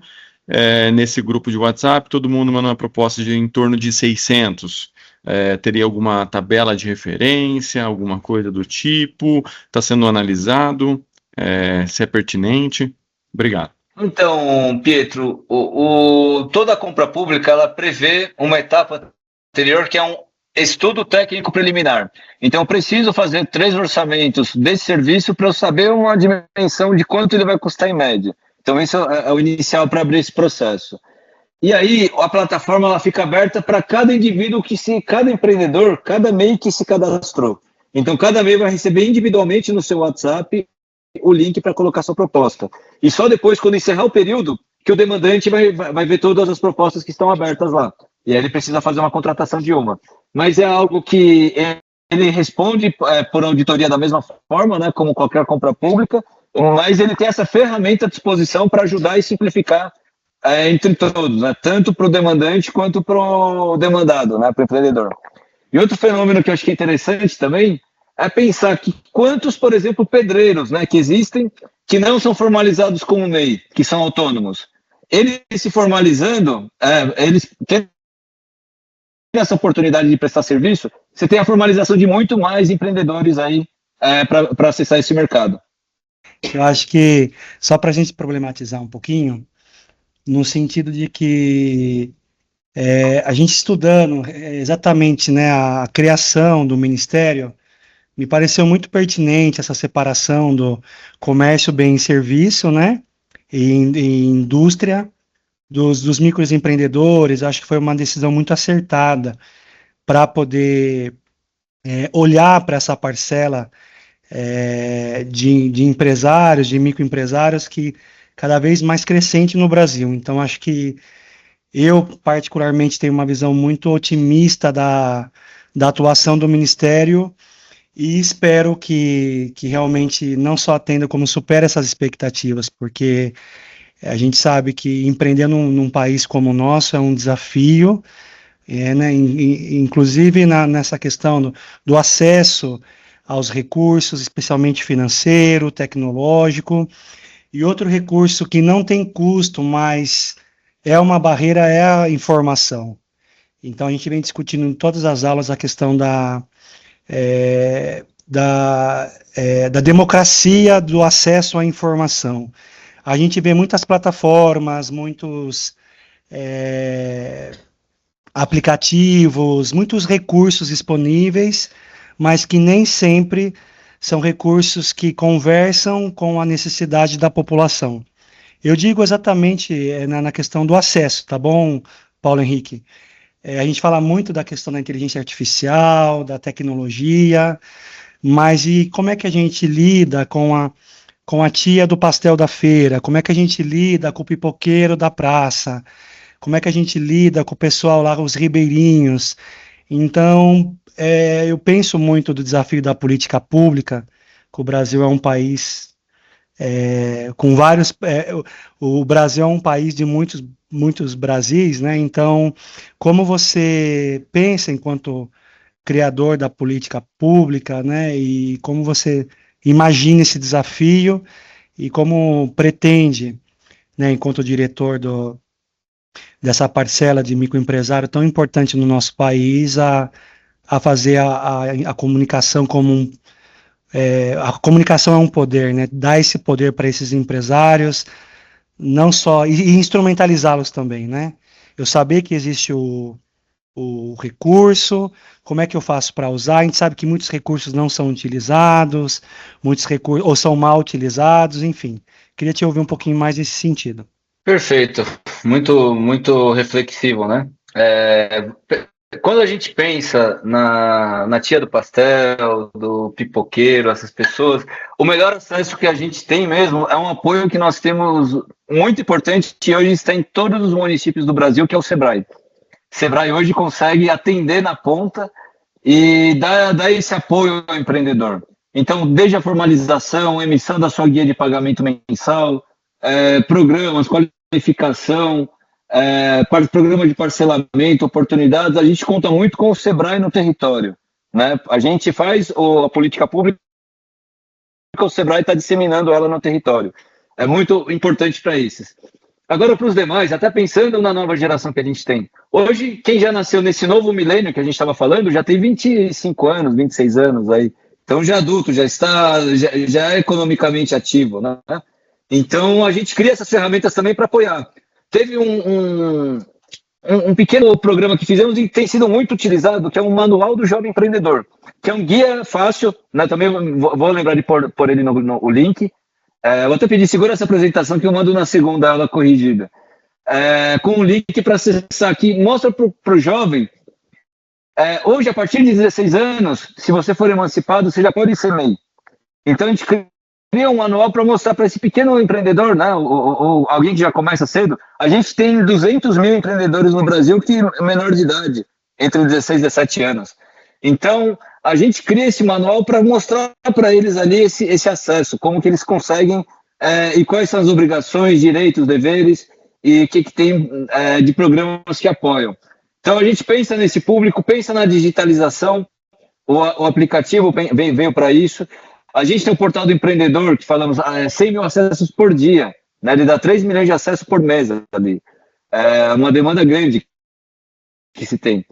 nesse grupo de WhatsApp, todo mundo manda uma proposta de em torno de 600. Teria alguma tabela de referência, alguma coisa do tipo, está sendo analisado, se é pertinente? Obrigado. Então, Pietro, toda a compra pública ela prevê uma etapa anterior que é um estudo técnico preliminar. Então, eu preciso fazer 3 orçamentos desse serviço para eu saber uma dimensão de quanto ele vai custar em média. Então, isso é o inicial para abrir esse processo. E aí, a plataforma ela fica aberta para cada indivíduo, cada empreendedor, cada MEI que se cadastrou. Então, cada MEI vai receber individualmente no seu WhatsApp o link para colocar sua proposta. E só depois, quando encerrar o período, que o demandante vai ver todas as propostas que estão abertas lá. E aí ele precisa fazer uma contratação de uma. Mas é algo que ele responde por auditoria da mesma forma, né, como qualquer compra pública, mas ele tem essa ferramenta à disposição para ajudar e simplificar entre todos, né, tanto para o demandante quanto para o demandado, né, para o empreendedor. E outro fenômeno que eu acho que é interessante também é pensar que quantos, por exemplo, pedreiros, né, que existem, que não são formalizados como MEI, que são autônomos. Eles se formalizando, eles têm essa oportunidade de prestar serviço, você tem a formalização de muito mais empreendedores aí para acessar esse mercado. Eu acho que, só para a gente problematizar um pouquinho, no sentido de que a gente estudando exatamente, né, a criação do Ministério, me pareceu muito pertinente essa separação do comércio, bem e serviço, né, e indústria, dos microempreendedores. Acho que foi uma decisão muito acertada para poder olhar para essa parcela de empresários, de microempresários, que cada vez mais crescente no Brasil. Então, acho que eu, particularmente, tenho uma visão muito otimista da atuação do Ministério e espero que realmente não só atenda, como supere essas expectativas, porque a gente sabe que empreender num país como o nosso é um desafio, né, inclusive nessa questão do acesso aos recursos, especialmente financeiro, tecnológico. E outro recurso que não tem custo, mas é uma barreira, é a informação. Então, a gente vem discutindo em todas as aulas a questão da democracia do acesso à informação. A gente vê muitas plataformas, muitos aplicativos, muitos recursos disponíveis, mas que nem sempre são recursos que conversam com a necessidade da população. Eu digo exatamente na questão do acesso, tá bom, Paulo Henrique? A gente fala muito da questão da inteligência artificial, da tecnologia, mas e como é que a gente lida com a tia do pastel da feira? Como é que a gente lida com o pipoqueiro da praça? Como é que a gente lida com o pessoal lá, os ribeirinhos? Então, eu penso muito do desafio da política pública, que o Brasil é um país com vários... o Brasil é um país de muitos Brasis, né? Então, como você pensa enquanto criador da política pública, né? E como você imagina esse desafio e como pretende, né, enquanto diretor dessa parcela de microempresário tão importante no nosso país, a fazer a comunicação como a comunicação é um poder, né? Dar esse poder para esses empresários, não só, e instrumentalizá-los também, né? Eu saber que existe o recurso, como é que eu faço para usar? A gente sabe que muitos recursos não são utilizados, muitos recursos ou são mal utilizados, enfim. Queria te ouvir um pouquinho mais nesse sentido. Perfeito, muito reflexivo, né? Quando a gente pensa na tia do pastel, do pipoqueiro, essas pessoas, o melhor acesso que a gente tem mesmo é um apoio que nós temos muito importante, que hoje está em todos os municípios do Brasil, que é o Sebrae. Sebrae hoje consegue atender na ponta e dar esse apoio ao empreendedor. Então, desde a formalização, emissão da sua guia de pagamento mensal, programas, qualificação, programa de parcelamento, oportunidades, a gente conta muito com o Sebrae no território, né? A gente faz a política pública, o Sebrae está disseminando ela no território. É muito importante para esses. Agora, para os demais, até pensando na nova geração que a gente tem. Hoje, quem já nasceu nesse novo milênio que a gente estava falando, já tem 25 anos, 26 anos aí. Então, já adulto, já é economicamente ativo, né? Então, a gente cria essas ferramentas também para apoiar. Teve um pequeno programa que fizemos e tem sido muito utilizado, que é um Manual do Jovem Empreendedor, que é um guia fácil, né? Também vou lembrar de pôr ele no link. Vou até pedir, segura essa apresentação que eu mando na segunda aula corrigida. Com um link para acessar aqui, mostra para o jovem. Hoje, a partir de 16 anos, se você for emancipado, você já pode ser MEI. Então, a gente cria um manual para mostrar para esse pequeno empreendedor, né, ou alguém que já começa cedo. A gente tem 200 mil empreendedores no Brasil que é menor de idade, entre 16 e 17 anos. Então, a gente cria esse manual para mostrar para eles ali esse acesso, como que eles conseguem, e quais são as obrigações, direitos, deveres, e o que tem de programas que apoiam. Então, a gente pensa nesse público, pensa na digitalização, o aplicativo veio para isso. A gente tem o portal do empreendedor, que falamos 100 mil acessos por dia, né? Ele dá 3 milhões de acessos por mês ali. É uma demanda grande que se tem.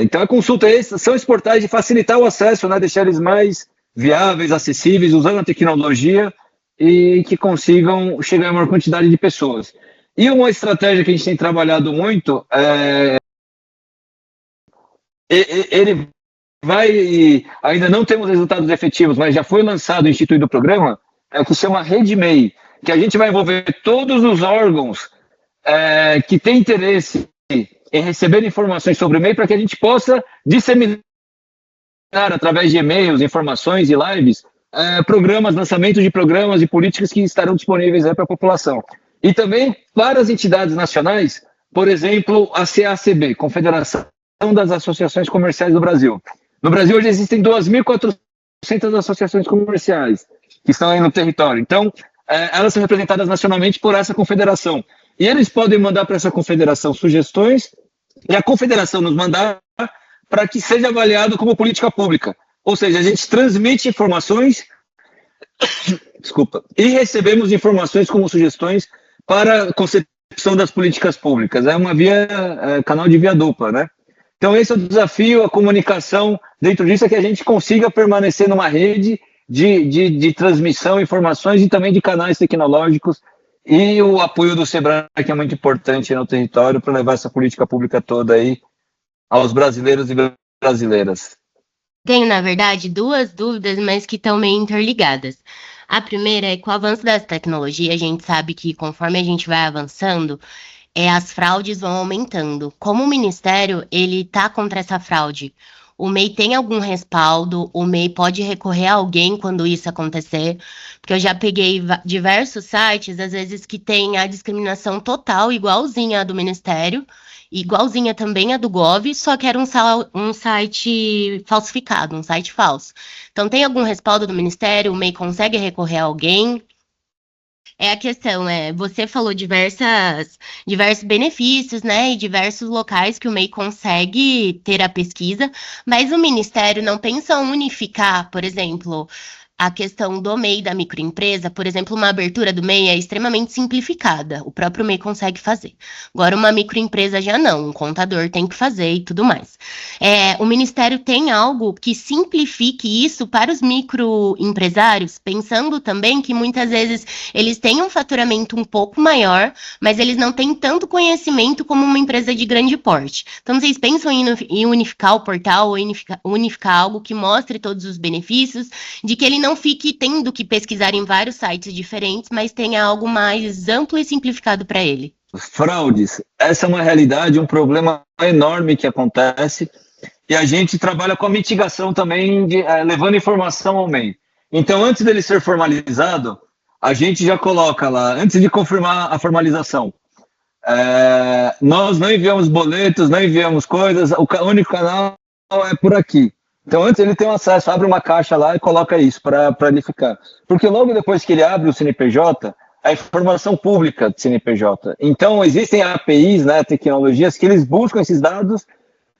Então, a consulta são esses portais de facilitar o acesso, né? Deixar eles mais viáveis, acessíveis, usando a tecnologia e que consigam chegar a maior quantidade de pessoas. E uma estratégia que a gente tem trabalhado muito ele ainda não temos resultados efetivos, mas já foi lançado, instituído o programa, que se chama Rede MEI, que a gente vai envolver todos os órgãos que têm interesse em receber informações sobre o MEI, para que a gente possa disseminar através de e-mails, informações e lives, lançamentos de programas e políticas que estarão disponíveis para a população. E também para as entidades nacionais, por exemplo, a CACB, Confederação das Associações Comerciais do Brasil. No Brasil, hoje existem 2.400 associações comerciais que estão aí no território. Então, elas são representadas nacionalmente por essa confederação. E eles podem mandar para essa confederação sugestões e a confederação nos mandar para que seja avaliado como política pública. Ou seja, a gente transmite informações e recebemos informações como sugestões para a concepção das políticas públicas. É uma canal de via dupla, né? Então, esse é o desafio, a comunicação dentro disso é que a gente consiga permanecer numa rede de transmissão, informações e também de canais tecnológicos e o apoio do Sebrae, que é muito importante no território para levar essa política pública toda aí aos brasileiros e brasileiras. Tenho, na verdade, duas dúvidas, mas que estão meio interligadas. A primeira é que com o avanço dessa tecnologia, a gente sabe que conforme a gente vai avançando, as fraudes vão aumentando. Como o Ministério, ele está contra essa fraude? O MEI tem algum respaldo? O MEI pode recorrer a alguém quando isso acontecer? Porque eu já peguei diversos sites, às vezes, que tem a discriminação total, igualzinha a do Ministério, igualzinha também a do Gov, só que era um site falsificado, um site falso. Então, tem algum respaldo do Ministério? O MEI consegue recorrer a alguém? A questão, você falou diversos benefícios, né, e diversos locais que o MEI consegue ter a pesquisa, mas o Ministério não pensa em unificar, por exemplo, a questão do MEI da microempresa. Por exemplo, uma abertura do MEI é extremamente simplificada, o próprio MEI consegue fazer. Agora, uma microempresa já não, um contador tem que fazer e tudo mais. O Ministério tem algo que simplifique isso para os microempresários, pensando também que muitas vezes eles têm um faturamento um pouco maior, mas eles não têm tanto conhecimento como uma empresa de grande porte. Então, vocês pensam em unificar o portal, ou unificar algo que mostre todos os benefícios, de que ele não fique tendo que pesquisar em vários sites diferentes, mas tenha algo mais amplo e simplificado para ele? fraudes, essa é uma realidade, um problema enorme que acontece, e a gente trabalha com a mitigação também, levando informação ao meio. Então, antes dele ser formalizado, a gente já coloca lá, antes de confirmar a formalização, nós não enviamos boletos, não enviamos coisas, o único canal é por aqui. Então, antes ele tem um acesso, abre uma caixa lá e coloca isso para ele ficar. Porque logo depois que ele abre o CNPJ, a informação pública do CNPJ. Então, existem APIs, né, tecnologias, que eles buscam esses dados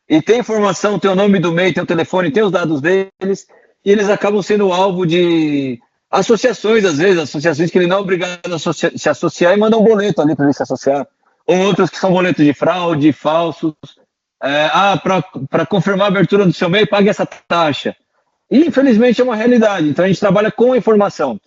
e tem informação, tem o nome do MEI, tem o telefone, tem os dados deles, e eles acabam sendo alvo de associações, às vezes, associações que ele não é obrigado a se associar e mandam um boleto ali para ele se associar. Ou outros que são boletos de fraude, falsos. Para confirmar a abertura do seu MEI, pague essa taxa. E, infelizmente, é uma realidade. Então, a gente trabalha com a informação.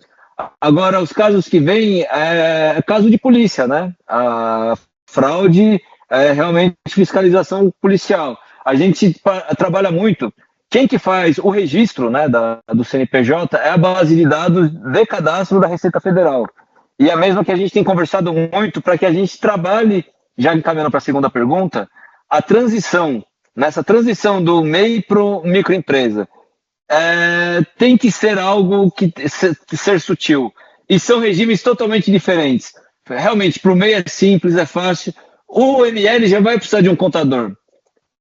Agora, os casos que vêm, é caso de polícia, né? A fraude é realmente fiscalização policial. A gente trabalha muito. Quem que faz o registro, né, do CNPJ é a base de dados de cadastro da Receita Federal. E é mesmo que a gente tem conversado muito para que a gente trabalhe, já encaminhando para a segunda pergunta, a transição, nessa transição do MEI para o microempresa, tem que ser algo que ser sutil. E são regimes totalmente diferentes. Realmente, para o MEI é simples, é fácil. O ML já vai precisar de um contador.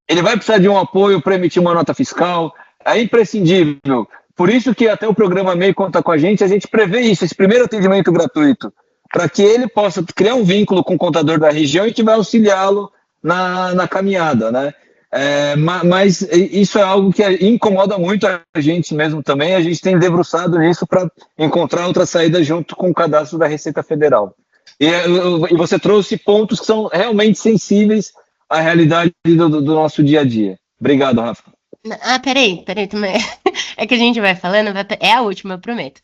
Ele vai precisar de um apoio para emitir uma nota fiscal. É imprescindível. Por isso que até o programa MEI conta com a gente prevê isso, esse primeiro atendimento gratuito, para que ele possa criar um vínculo com o contador da região e que vai auxiliá-lo na caminhada, né? Mas isso é algo que incomoda muito a gente mesmo também. A gente tem debruçado nisso para encontrar outra saída junto com o cadastro da Receita Federal. E você trouxe pontos que são realmente sensíveis à realidade do nosso dia a dia. Obrigado, Rafa. Peraí, também. É que a gente vai falando, é a última, eu prometo.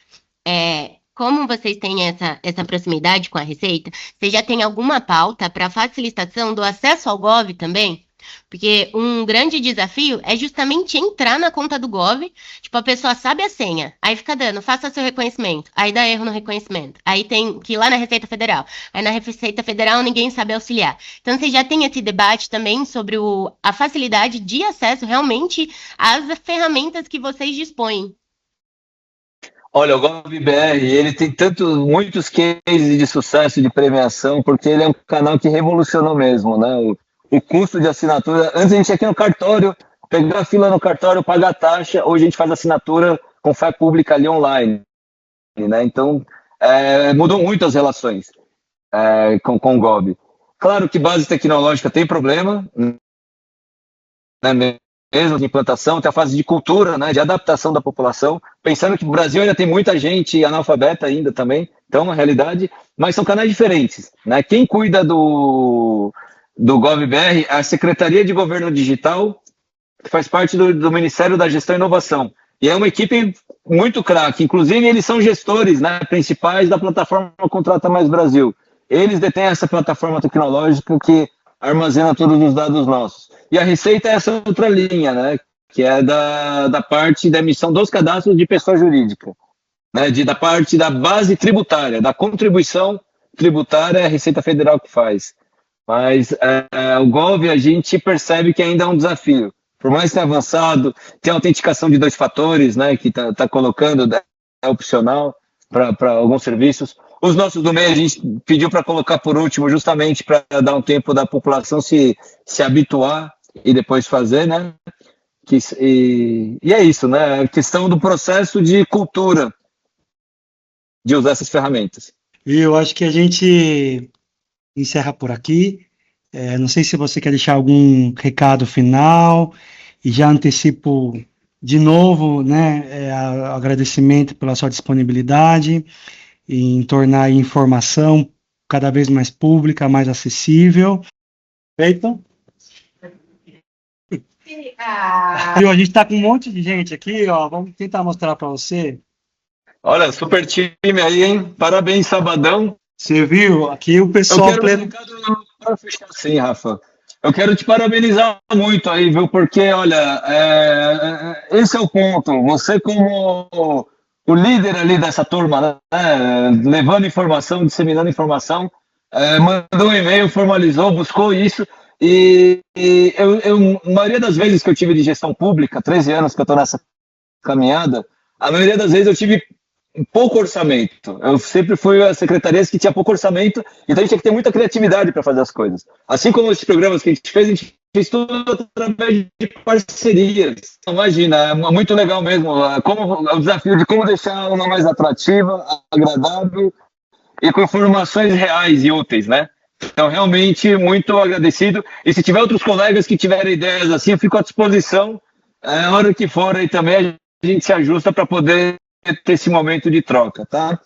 Como vocês têm essa proximidade com a Receita, você já tem alguma pauta para facilitação do acesso ao Gov também? Porque um grande desafio é justamente entrar na conta do Gov, tipo, a pessoa sabe a senha, aí fica dando, faça seu reconhecimento, aí dá erro no reconhecimento, aí tem que ir lá na Receita Federal, aí na Receita Federal ninguém sabe auxiliar. Então, você já tem esse debate também sobre a facilidade de acesso realmente às ferramentas que vocês dispõem. Olha, o GovBR, ele tem muitos cases de sucesso, de premiação, porque ele é um canal que revolucionou mesmo, né? O custo de assinatura, antes a gente ia aqui no cartório, pegar a fila no cartório, pagar a taxa, hoje a gente faz assinatura com fé pública ali online, né? Então, mudou muito as relações com o Gov. Claro que base tecnológica tem problema, né? Mesmo de implantação, tem a fase de cultura, né, de adaptação da população, pensando que o Brasil ainda tem muita gente analfabeta ainda também, então é uma realidade, mas são canais diferentes, né? Quem cuida do GovBR é a Secretaria de Governo Digital, que faz parte do Ministério da Gestão e Inovação, e é uma equipe muito craque, inclusive eles são gestores, né, principais da plataforma Contrata Mais Brasil. Eles detêm essa plataforma tecnológica que armazena todos os dados nossos. E a Receita é essa outra linha, né, que é da parte da emissão dos cadastros de pessoa jurídica, né, da parte da base tributária, da contribuição tributária, é a Receita Federal que faz. Mas o Gov, a gente percebe que ainda é um desafio. Por mais que tenha avançado, tem a autenticação de 2 fatores, né, que tá colocando, é opcional para alguns serviços. Os nossos do MEI a gente pediu para colocar por último, justamente para dar um tempo da população se habituar e depois fazer, né? E é isso, né? A questão do processo de cultura de usar essas ferramentas. E eu acho que a gente encerra por aqui. Não sei se você quer deixar algum recado final, e já antecipo de novo, né, agradecimento pela sua disponibilidade em tornar a informação cada vez mais pública, mais acessível. Feito? A gente está com um monte de gente aqui, ó. Vamos tentar mostrar para você. Olha, super time aí, hein? Parabéns, sabadão. Você viu? Aqui o pessoal... Para fechar assim, Rafa, eu quero te parabenizar muito aí, viu? Porque, olha, esse é o ponto. Você como o líder ali dessa turma, né? Levando informação, disseminando informação, mandou um e-mail, formalizou, buscou isso, e a maioria das vezes que eu tive de gestão pública, 13 anos que eu estou nessa caminhada, a maioria das vezes eu tive pouco orçamento. Eu sempre fui a secretarias que tinha pouco orçamento, então a gente tinha que ter muita criatividade para fazer as coisas. Assim como esses programas que a gente fez tudo através de parcerias. Imagina, é muito legal mesmo, o desafio de como deixar uma mais atrativa, agradável e com informações reais e úteis, né? Então, realmente, muito agradecido. E se tiver outros colegas que tiverem ideias assim, eu fico à disposição. A hora que for aí também, a gente se ajusta para poder ter esse momento de troca, tá?